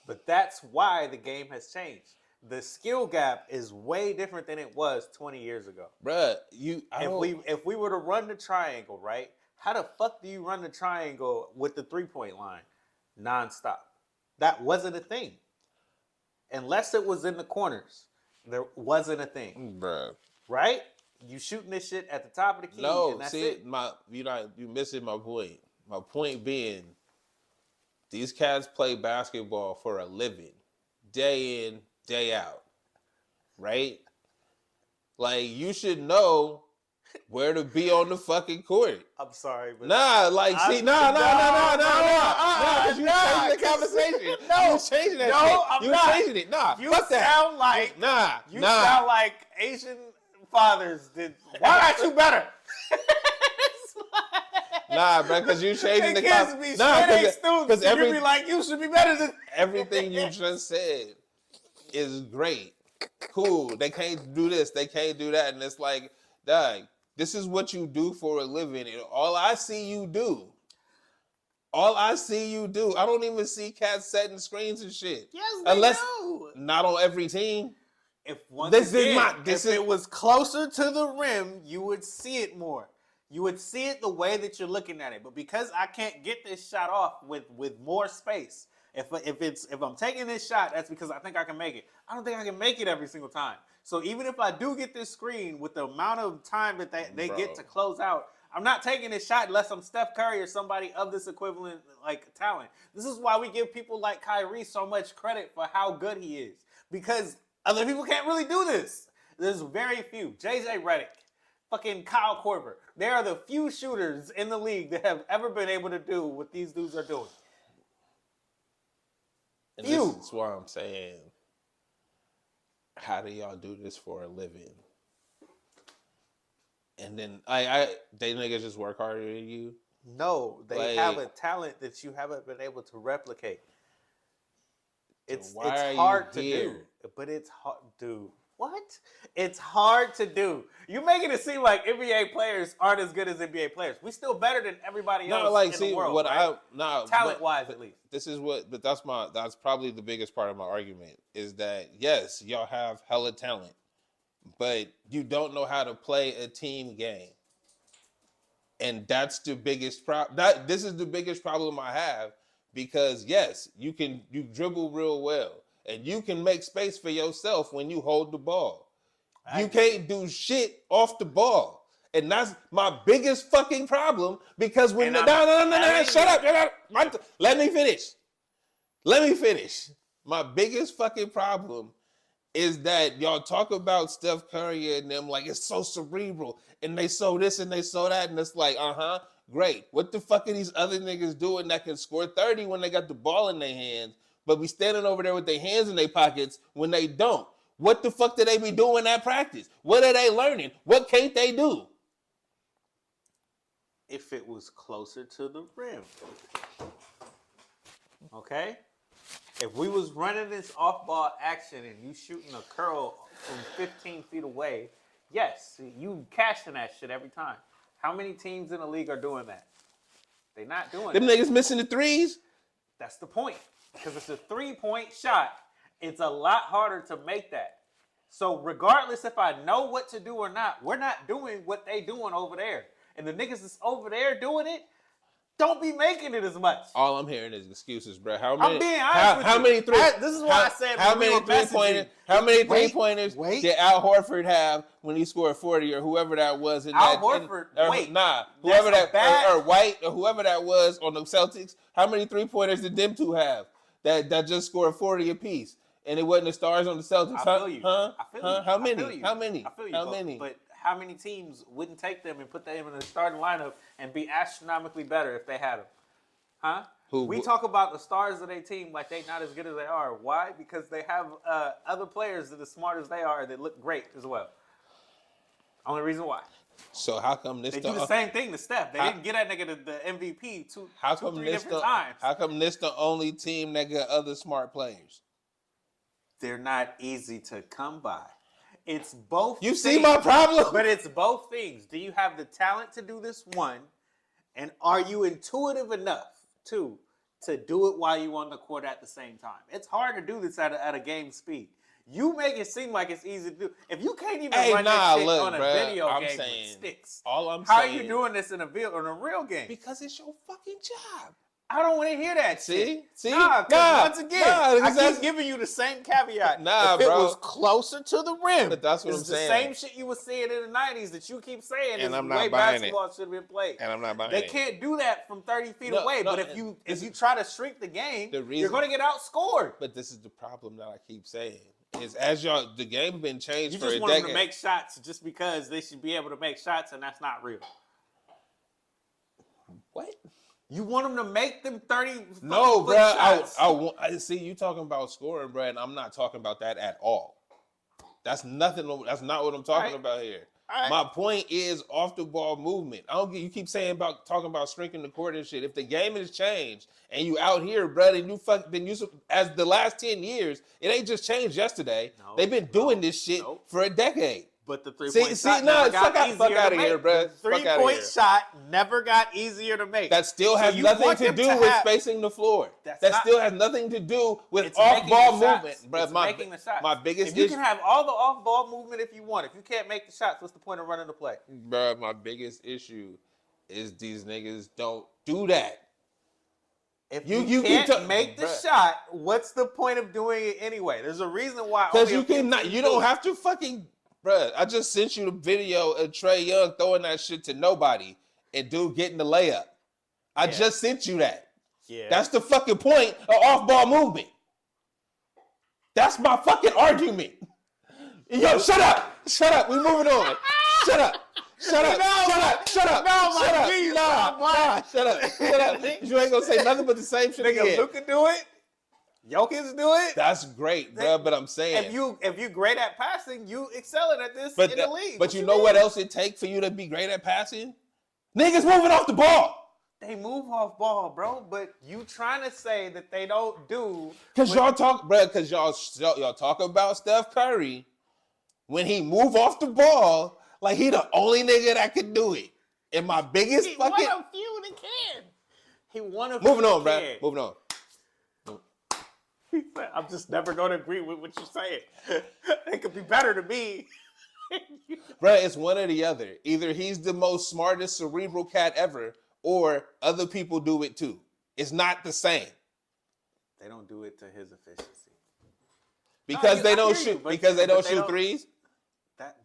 But that's why the game has changed. The skill gap is way different than it was 20 years ago. Bruh, if we were to run the triangle, right? How the fuck do you run the triangle with the 3-point line nonstop? That wasn't a thing. Unless it was in the corners, there wasn't a thing. Bruh. Right? You shooting this shit at the top of the key. No, and that's see, it. you missing my point. My point being, these cats play basketball for a living, day in, day out, right? Like, you should know where to be on the fucking court. I'm sorry, but nah, because you changing the conversation. No, you changing that no, shit. I'm you not. changing it. Nah, you fuck that. Sound like you sound like Asian fathers did. Why aren't you better? Nah, bro, because you changing the kids be students. You be like, you should be better than everything you just said is great. Cool. They can't do this. They can't do that. And it's like, dog, this is what you do for a living. And all I see you do. I don't even see cats setting screens and shit. Yes, they do. Not on every team. If it was closer to the rim, you would see it more. You would see it the way that you're looking at it. But because I can't get this shot off with more space, if I'm taking this shot, that's because I think I can make it. I don't think I can make it every single time. So even if I do get this screen with the amount of time that they get to close out, I'm not taking this shot unless I'm Steph Curry or somebody of this equivalent like talent. This is why we give people like Kyrie so much credit for how good he is. Because other people can't really do this. There's very few. JJ Redick, fucking Kyle Korver. They are the few shooters in the league that have ever been able to do what these dudes are doing. And this is why I'm saying, how do y'all do this for a living? And then they niggas just work harder than you? No, they have a talent that you haven't been able to replicate. It's hard to do. But it's hard, dude. What? It's hard to do. You're making it seem like NBA players aren't as good as NBA players. We still better than everybody else in the world. Talent-wise, at least. That's probably the biggest part of my argument is that yes, y'all have hella talent, but you don't know how to play a team game. And that's the biggest problem. This is the biggest problem I have because yes, you dribble real well. And you can make space for yourself when you hold the ball. You can't do shit off the ball. And that's my biggest fucking problem because when... No, shut up. Let me finish. My biggest fucking problem is that y'all talk about Steph Curry and them like it's so cerebral and they saw this and they saw that and it's like, great. What the fuck are these other niggas doing that can score 30 when they got the ball in their hands? But we standing over there with their hands in their pockets when they don't. What the fuck do they be doing at practice? What are they learning? What can't they do? If it was closer to the rim. Okay? If we was running this off-ball action and you shooting a curl from 15 feet away, yes, you cashing that shit every time. How many teams in the league are doing that? They're not doing Them niggas missing the threes? That's the point. Because it's a 3-point shot, it's a lot harder to make that. So regardless if I know what to do or not, we're not doing what they doing over there. And the niggas that's over there doing it, don't be making it as much. All I'm hearing is excuses, bro. I'm being honest with you. How many this is why I said how many three-pointers did Al Horford have when he scored 40 or whoever that was in Al that? Horford, whoever that or White or whoever that was on the Celtics. How many three-pointers did them two have that just scored 40 apiece? And it wasn't the stars on the Celtics. I feel you. Huh? I feel you. How many? I feel you. How many? But how many teams wouldn't take them and put them in the starting lineup and be astronomically better if they had them? Huh? We talk about the stars of their team like they're not as good as they are. Why? Because they have other players that are as smart as they are that look great as well. Only reason why. So how come this? They do the same thing to Steph. They didn't get that nigga the MVP two, three different times. How come this the only team that got other smart players? They're not easy to come by. It's both. You see my problem? But it's both things. Do you have the talent to do this one? And are you intuitive enough to do it while you're on the court at the same time? It's hard to do this at a game speed. You make it seem like it's easy to do. If you can't even run that shit on a video game with sticks, how are you doing this in a real game? Because it's your fucking job. I don't want to hear that. See? Once again, I keep giving you the same caveat. If it was closer to the rim, but that's what I'm saying. It's the same shit you were saying in the 90s that you keep saying is the way basketball should have been played. And I'm not buying it. They can't do that from 30 feet away. But if you try to shrink the game, you're going to get outscored. But this is the problem that I keep saying. Is as the game been changed for a decade. You just want them to make shots just because they should be able to make shots, and that's not real. What? You want them to make them 30 No, bro. shots. I see you talking about scoring, bro, and I'm not talking about that at all. That's nothing. That's not what I'm talking about here. Right. My point is off the ball movement. I don't get you keep saying about talking about shrinking the court and shit. If the game has changed and you out here, bro, and as the last 10 years, it ain't just changed yesterday. They've been doing this shit for a decade. But the three-point shot never got easier to make. Here, bro. The three-point shot never got easier to make. That still has nothing to do with spacing the floor. That still has nothing to do with off-ball movement, bro. Making the shots. My biggest issue. You can have all the off-ball movement if you want. If you can't make the shots, what's the point of running the play? Bro, my biggest issue is these niggas don't do that. If you can't make the shot, what's the point of doing it anyway? There's a reason why. Because you cannot. You don't have to fucking. Bruh, I just sent you the video of Trae Young throwing that shit to nobody and dude getting the layup. I just sent you that. Yeah. That's the fucking point of off-ball movement. That's my fucking argument. Yo, shut up. Shut up. We moving on. Shut up. Shut up. Shut up. Shut up. No, shut up. Jesus, nah. Shut up. Shut up. You ain't gonna say nothing but the same shit again. Nigga, Luka do it. Jokic do it. That's great, bro. But I'm saying, if you great at passing, you excelling at this in the league. But you know what else it takes for you to be great at passing? Niggas moving off the ball. They move off ball, bro. But you trying to say that they don't do? Because y'all talk, bro. Because y'all talk about Steph Curry when he move off the ball like he the only nigga that can do it. And my biggest fucking. He one of few that can. He one of few. Moving on, bro. Moving on. I'm just never going to agree with what you're saying. It could be better to me. Bro, it's one or the other. Either he's the most smartest cerebral cat ever, or other people do it too. It's not the same. They don't do it to his efficiency. Because they don't shoot. Because they don't shoot threes.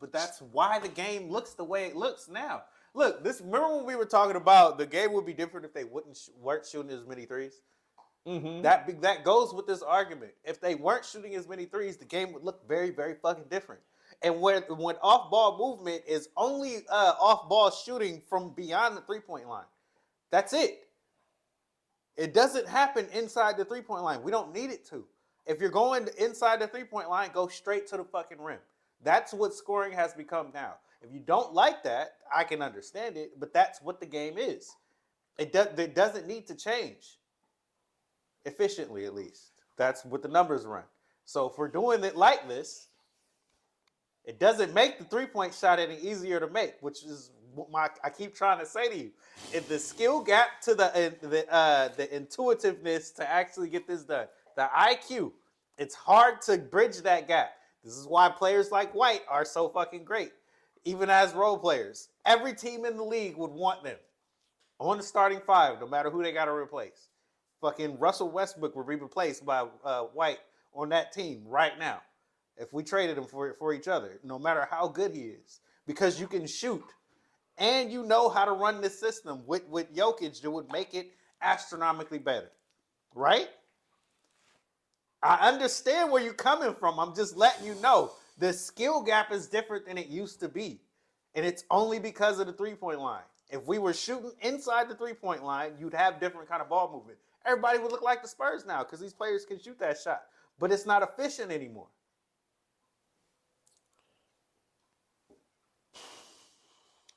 But that's why the game looks the way it looks now. Look, remember when we were talking about the game would be different if they weren't shooting as many threes? Mm-hmm. That goes with this argument. If they weren't shooting as many threes, the game would look very, very fucking different. And when off-ball movement is only off-ball shooting from beyond the three-point line. That's it. It doesn't happen inside the three-point line. We don't need it to. If you're going inside the three-point line, go straight to the fucking rim. That's what scoring has become now. If you don't like that, I can understand it, but that's what the game is. It doesn't need to change. Efficiently, at least. That's what the numbers run. So if we're doing it like this, it doesn't make the three-point shot any easier to make, which is what I keep trying to say to you. If the skill gap to the intuitiveness to actually get this done, the IQ, it's hard to bridge that gap. This is why players like White are so fucking great, even as role players. Every team in the league would want them on the starting five, no matter who they got to replace. Fucking Russell Westbrook would be replaced by White on that team right now if we traded him for each other, no matter how good he is. Because you can shoot and you know how to run this system with Jokic that would make it astronomically better. Right? I understand where you're coming from. I'm just letting you know the skill gap is different than it used to be. And it's only because of the three-point line. If we were shooting inside the three-point line, you'd have different kind of ball movement. Everybody would look like the Spurs now because these players can shoot that shot. But it's not efficient anymore.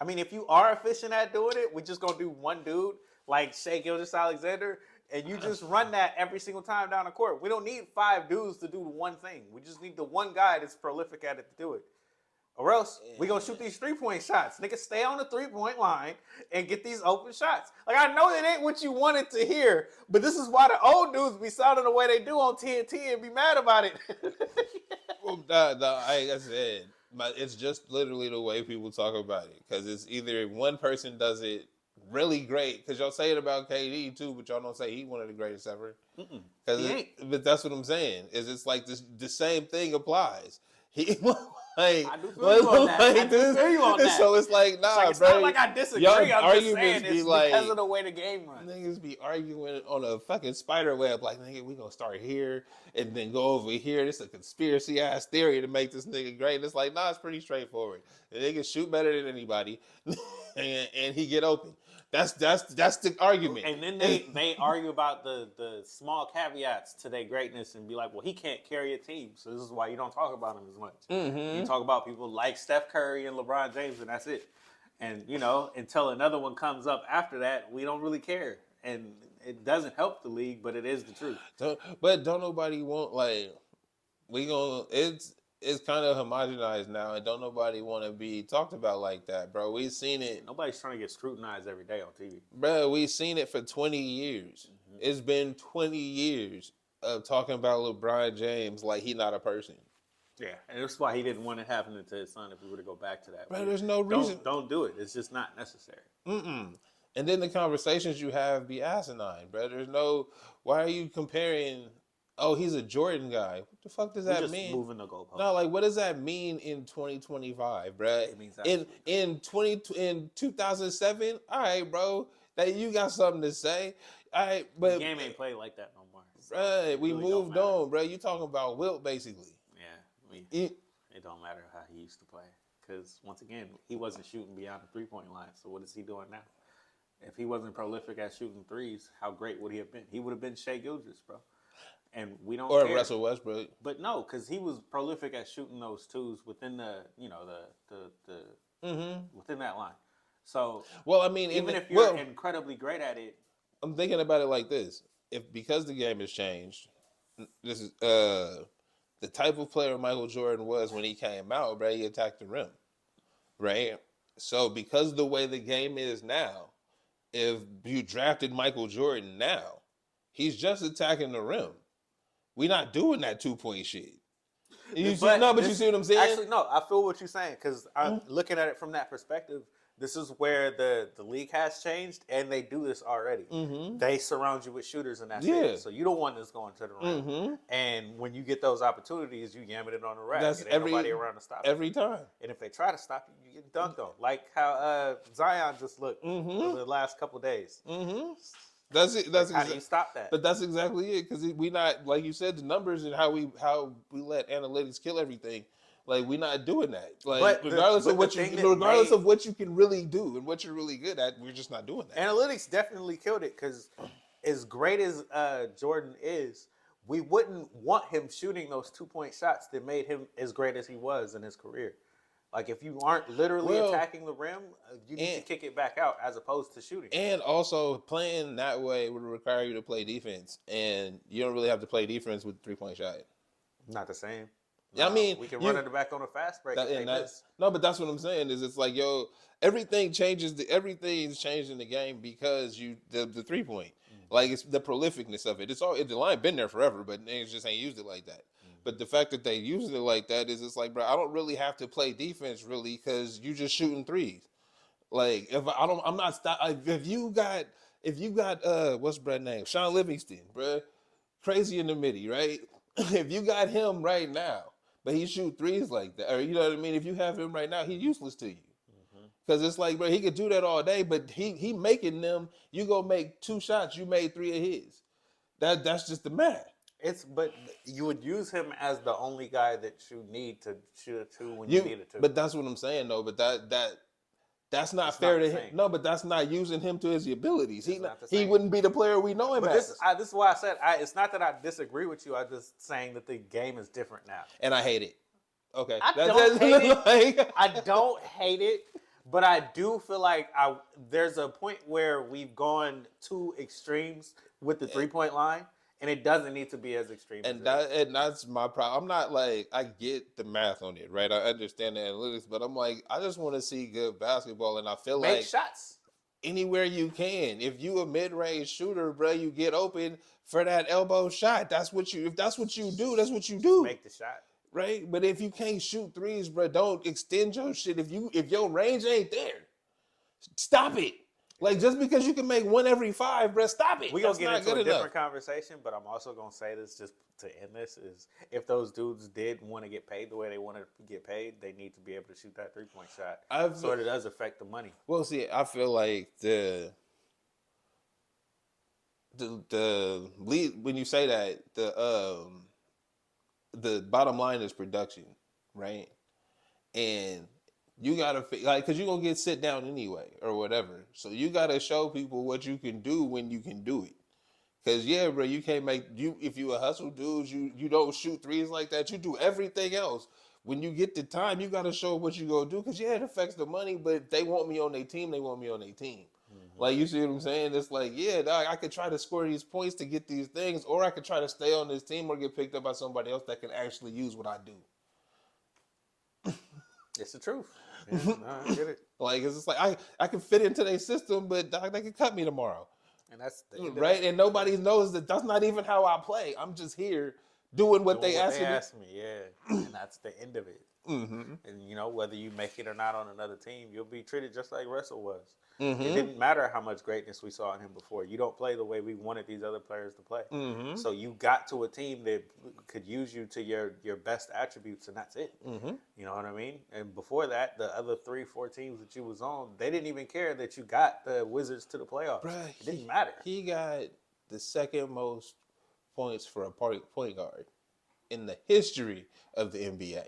I mean, if you are efficient at doing it, we're just going to do one dude like Shai Gilgeous-Alexander, and you just run that every single time down the court. We don't need 5 dudes to do one thing. We just need the one guy that's prolific at it to do it. Or else we're going to shoot these three-point shots. Nigga, stay on the three-point line and get these open shots. Like, I know it ain't what you wanted to hear, but this is why the old dudes be sounding the way they do on TNT and be mad about it. Well, like I said, it's just literally the way people talk about it. Because it's either one person does it really great, because y'all say it about KD too, but y'all don't say he's one of the greatest ever. But that's what I'm saying. Is it's like this, the same thing applies. Like, I do feel you on that. I do feel you on that. So it's like, nah, it's bro. not like I disagree. I'm just saying it's because of the way the game runs. Niggas be arguing on a fucking spider web. Like, nigga, we gonna start here and then go over here. This is a conspiracy ass theory to make this nigga great. And it's like, nah, it's pretty straightforward. The nigga shoot better than anybody, and he get open. That's the argument. And then they argue about the small caveats to their greatness and be like, well, he can't carry a team, so this is why you don't talk about him as much. Mm-hmm. You talk about people like Steph Curry and LeBron James, and that's it. And, until another one comes up after that, we don't really care. And it doesn't help the league, but it is the truth. But don't nobody want, like, it's kind of homogenized now, and don't nobody want to be talked about like that, bro. We've seen it. Nobody's trying to get scrutinized every day on TV. Bro, we've seen it for 20 years. Mm-hmm. It's been 20 years of talking about LeBron James like he not a person. Yeah, and that's why he didn't want it happening to his son if we were to go back to that. Bro, there's no reason. Don't do it. It's just not necessary. And then the conversations you have be asinine, bro. There's no, why are you comparing, oh, he's a Jordan guy. What the fuck does that mean? Moving the goalpost. No, like, what does that mean in 2025, bro? It means that. In 2007, all right, bro, that you got something to say. All right, but the game ain't played like that no more. So bro, we really moved on, bro. You talking about Wilt, basically. Yeah, it don't matter how he used to play. Because, once again, he wasn't shooting beyond the three-point line. So what is he doing now? If he wasn't prolific at shooting threes, how great would he have been? He would have been Shai Gilgeous, bro. And we don't care. Russell Westbrook. But no, because he was prolific at shooting those twos within the within that line. So, well, I mean, even if you're incredibly great at it. I'm thinking about it like this. Because the game has changed, this is the type of player Michael Jordan was when he came out, bro, he attacked the rim, right? So because the way the game is now, if you drafted Michael Jordan now, he's just attacking the rim. We're not doing that 2-point shit. You see what I'm saying? Actually, no, I feel what you're saying because I'm looking at it from that perspective. This is where the league has changed, and they do this already. Mm-hmm. They surround you with shooters, and that's it. So you don't want this going to the rim. Mm-hmm. And when you get those opportunities, you yamming it on the rack. That's nobody around to stop you. Every time. And if they try to stop you, you get dunked on. Like how Zion just looked over the last couple days. Mm-hmm. That's it. How do you stop that? But that's exactly it, because we not, like you said, the numbers and how we let analytics kill everything. Like, we're not doing that. Like, regardless of what you can really do and what you're really good at, we're just not doing that. Analytics definitely killed it, because as great as Jordan is, we wouldn't want him shooting those 2-point shots that made him as great as he was in his career. Like, if you aren't literally attacking the rim, you need to kick it back out as opposed to shooting. And also, playing that way would require you to play defense, and you don't really have to play defense with a 3-point shot. Not the same. I mean, we can run it back on a fast break. No, but that's what I'm saying. Is it's like, everything's changed in the game because the 3-point, like, it's the prolificness of it. The line been there forever, but they just ain't used it like that. But the fact that they used it like that is, it's like, bro, I don't really have to play defense really because you just shooting threes. Like, if you got what's Brett's name, Sean Livingston, bro, crazy in the midi, right? If you got him right now, but he shoot threes like that, or you know what I mean? If you have him right now, he's useless to you. Because it's like, bro, he could do that all day, but he making them, you go make 2 shots, you made 3 of his. That's just the math. But you would use him as the only guy that you need to shoot a 2 when you need a 2. But that's what I'm saying, though. But that's not fair to him. No, but that's not using him to his abilities. He wouldn't be the player we know him as. This is why I said it's not that I disagree with you. I'm just saying that the game is different now. And I hate it. Okay. I don't hate it, but I do feel like there's a point where we've gone to extremes with the 3-point line. And it doesn't need to be as extreme. And that's my problem. I'm not like, I get the math on it, right? I understand the analytics, but I'm like, I just want to see good basketball, and I feel like make shots anywhere you can. If you a mid-range shooter, bro, you get open for that elbow shot. If that's what you do, that's what you do. Make the shot. Right? But if you can't shoot threes, bro, don't extend your shit. If your range ain't there, stop it. Like, just because you can make 1 every 5, bro, stop it. We're That's going to get not into a good enough. different conversation, but I'm also going to say this just to end this is if those dudes did want to get paid the way they want to get paid, they need to be able to shoot that 3-point shot. So it does affect the money. Well, see, I feel like the lead, when you say that, the bottom line is production, right? And you gotta like, cause you're gonna get sit down anyway or whatever. So you gotta show people what you can do when you can do it. Cause yeah, bro, you can't if you a hustle dude, you don't shoot threes like that. You do everything else. When you get the time, you gotta show what you gonna do. Cause yeah, it affects the money, but if they want me on their team, they want me on their team. Like, you see what I'm saying? It's like, yeah, dog, I could try to score these points to get these things, or I could try to stay on this team or get picked up by somebody else that can actually use what I do. It's the truth. Yeah, no, I get it. Like, it's just like I can fit into their system, but dog, they can cut me tomorrow. And that's right. And nobody knows that that's not even how I play. I'm just here doing what they ask me. Yeah, and that's the end of it. And you know, whether you make it or not on another team, you'll be treated just like Russell was. It didn't matter how much greatness we saw in him before. You don't play the way we wanted these other players to play. So you got to a team that could use you to your best attributes, and that's it. You know what I mean? And before that, the other 3-4 teams that you was on, they didn't even care that you got the Wizards to the playoffs. Bruh, it didn't matter. He got the second most points for a point guard in the history of the NBA.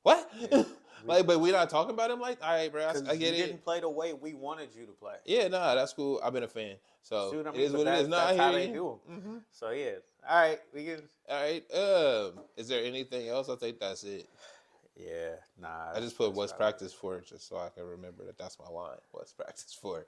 What? Yeah. Like, but we're not talking about him like, all right, bro, I get it. You didn't play the way we wanted you to play. Yeah, nah, that's cool. I've been a fan. So see what I mean? It is what it is. Nah, that's how they do them. So, yeah. All right. All right. Is there anything else? I think that's it. Yeah, nah. I just put what's practice for just so I can remember that's my line. What's practice for?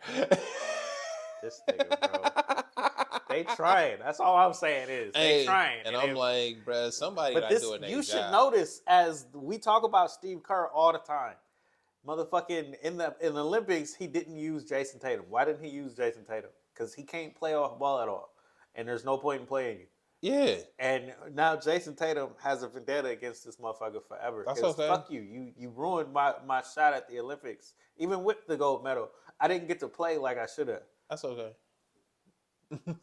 This nigga, bro. They trying. That's all I'm saying is they trying. And I'm like, bro, somebody not doing that. You should notice, as we talk about Steve Kerr all the time, motherfucking in the Olympics, he didn't use Jason Tatum. Why didn't he use Jason Tatum? Because he can't play off ball at all, and there's no point in playing you. Yeah. And now Jason Tatum has a vendetta against this motherfucker forever. That's okay. Fuck you. You ruined my shot at the Olympics. Even with the gold medal, I didn't get to play like I should have. That's okay.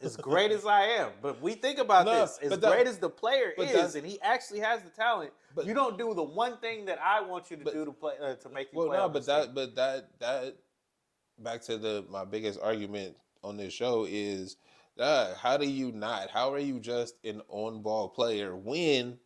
As great as I am, but we think about this. As great as the player is, and he actually has the talent, but you don't do the one thing that I want you to do to play to make you play. Well, no, that back to my biggest argument on this show is, how do you not? How are you just an on-ball player when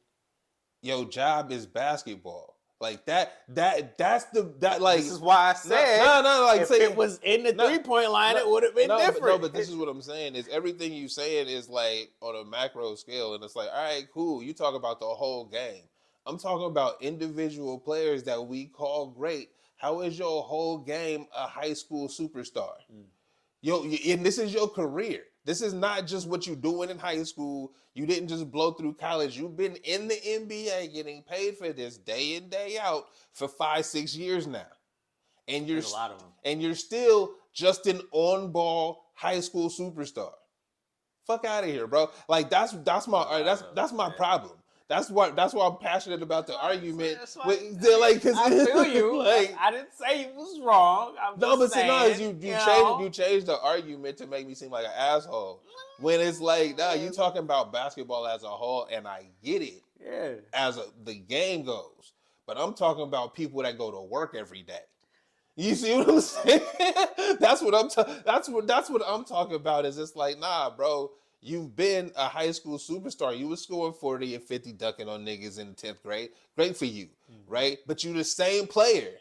your job is basketball? Like that's like. This is why I said like if it was in the 3-point line, it would have been different. But this is what I'm saying is everything you saying is like on a macro scale, and it's like, all right, cool. You talk about the whole game. I'm talking about individual players that we call great. How is your whole game a high school superstar? And this is your career. This is not just what you're doing in high school. You didn't just blow through college. You've been in the NBA getting paid for this day in, day out for 5-6 years now. And you're a lot of them. And you're still just an on-ball high school superstar. Fuck out of here, bro. Like that's my problem. That's why I'm passionate about the argument. I feel you. Like I didn't say you was wrong. You changed the argument to make me seem like an asshole. When it's like, you talking about basketball as a whole, and I get it. Yeah. As the game goes, but I'm talking about people that go to work every day. You see what I'm saying? That's what I'm talking about. Is it's like, nah, bro. You've been a high school superstar. You were scoring 40 and 50, ducking on niggas in the 10th grade. Great for you, right? But you're the same player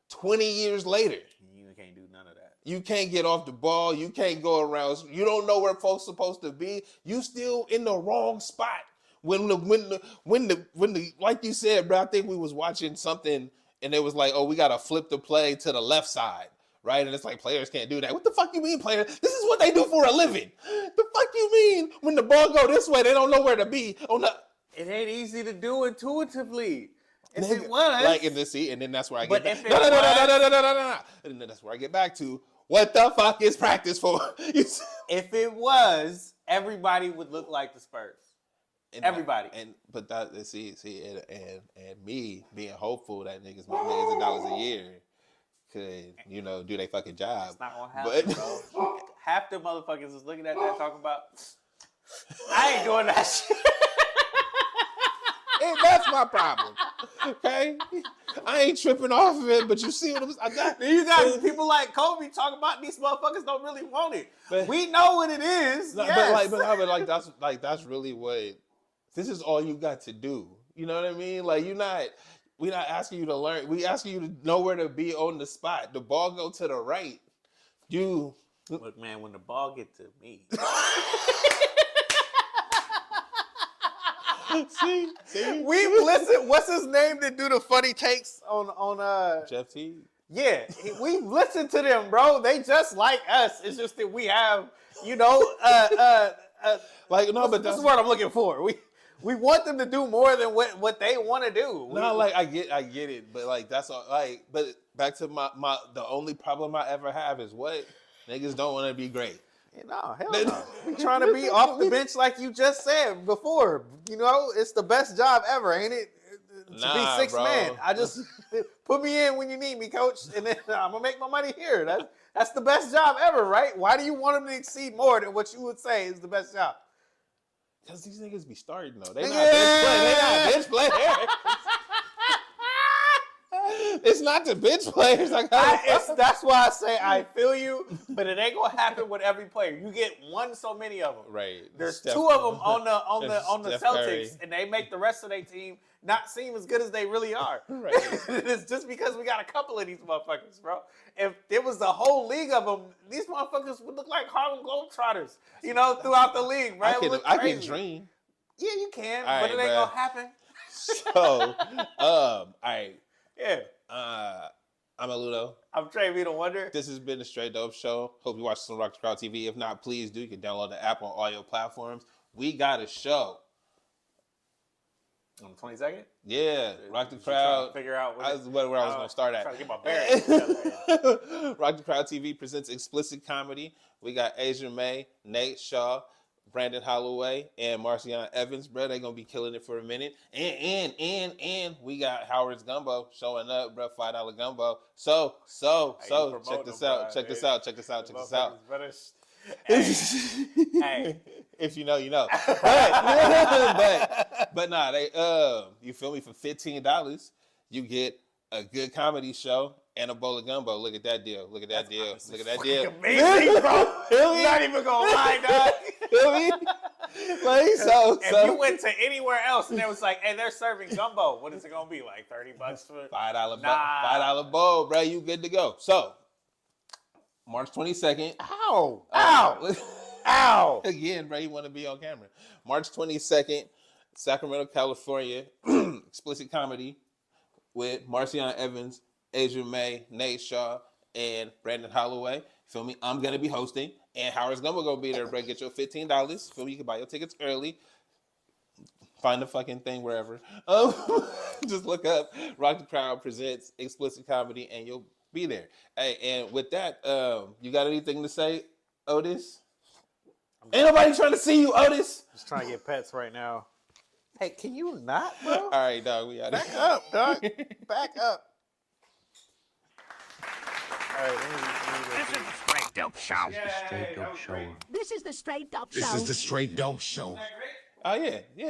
20 years later. You can't do none of that. You can't get off the ball. You can't go around. You don't know where folks supposed to be. You still in the wrong spot. When the like you said, bro, I think we was watching something and it was like, oh, we got to flip the play to the left side. Right? And it's like, players can't do that. What the fuck you mean, players? This is what they do for a living. The fuck you mean? When the ball go this way, they don't know where to be. It ain't easy to do intuitively. If it was. Like in the seat, and then that's where I get back. No. And then that's where I get back to, what the fuck is practice for? If it was, everybody would look like the Spurs. Everybody. But me being hopeful that niggas make millions of dollars a year could, you know, do their fucking job. It's not gonna happen, bro. Half the motherfuckers is looking at that talking about, I ain't doing that shit. And that's my problem. Okay? I ain't tripping off of it, but you see what I got. You got people like Kobe talking about these motherfuckers don't really want it. But, we know what it is. No, yes. but that's really what this is all you got to do. You know what I mean? Like we're not asking you to learn. We asking you to know where to be on the spot. The ball go to the right. Look, man, when the ball get to me. See? We've listened. What's his name that do the funny takes on Jeff T? Yeah, we've listened to them, bro. They just like us. It's just that we have, you know, like no, but that's the word I'm looking for. We want them to do more than what they want to do. No, like I get it, but like that's all. Like, but back to my the only problem I ever have is what niggas don't want to be great. No, hell no. We trying to be off the bench like you just said before. You know, it's the best job ever, ain't it? To be sixth man. I just put me in when you need me, coach, and then I'm gonna make my money here. That's the best job ever, right? Why do you want them to exceed more than what you would say is the best job? Because these niggas be starting though. They not bench players. It's not the bench players. That's why I say I feel you, but it ain't gonna happen with every player. You get one so many of them. Right. There's two of them on the Steph Celtics, Curry. and they make the rest of their team not seem as good as they really are. Right. It's just because we got a couple of these motherfuckers, bro. If there was a whole league of them, these motherfuckers would look like Harlem Globetrotters, you know, throughout the league, right? I can dream. Yeah, you can, all but right, it ain't gonna happen. So, all right. Yeah. I'm Ludo. I'm TraB the Wonder. This has been the Straight Dope Show. Hope you watch some Rock the Crowd TV. If not, please do. You can download the app on all your platforms. We got a show. On the 22nd? Yeah, Rock the Crowd. Figure out where I was going to start at. Trying to get my bearings together. Rock the Crowd TV presents Explicit Comedy. We got Asia May, Nate Shaw, Brandon Holloway, and Marcion Evans, bro. They gonna be killing it for a minute. And we got Howard's Gumbo showing up, bro. $5 gumbo. So check this out. Check this out. Hey, if you know, you know. But nah, they you feel me? For $15, you get a good comedy show and a bowl of gumbo. Look at that deal. Look at that deal. Amazing, bro. I'm not even gonna lie, dog. Feel me? Like, if you went to anywhere else and it was like, hey, they're serving gumbo, what is it gonna be? Like $30 for $5 bowl, bro. You good to go. So March 22nd. Ow. Again, bro, you want to be on camera. March 22nd, Sacramento, California. Explicit Comedy with Marcion Evans, Asia May, Nate Shaw, and Brandon Holloway. Feel me? I'm going to be hosting. And Howard's Gumbo going to be there, bro. Get your $15. Feel me? You can buy your tickets early. Find the fucking thing wherever. Just look up Rock the Crowd presents Explicit Comedy, and you'll be there. Hey, and with that, you got anything to say, Otis? Ain't nobody trying to see you, Otis. Just trying to get pets right now. Hey, can you not, bro? All right, dog. We out. Back up, dog. Back up. All right, This is the Straight Dope Show. Straight Dope Show. This is the Straight Dope Show. This is the Straight Dope Show. Oh, yeah.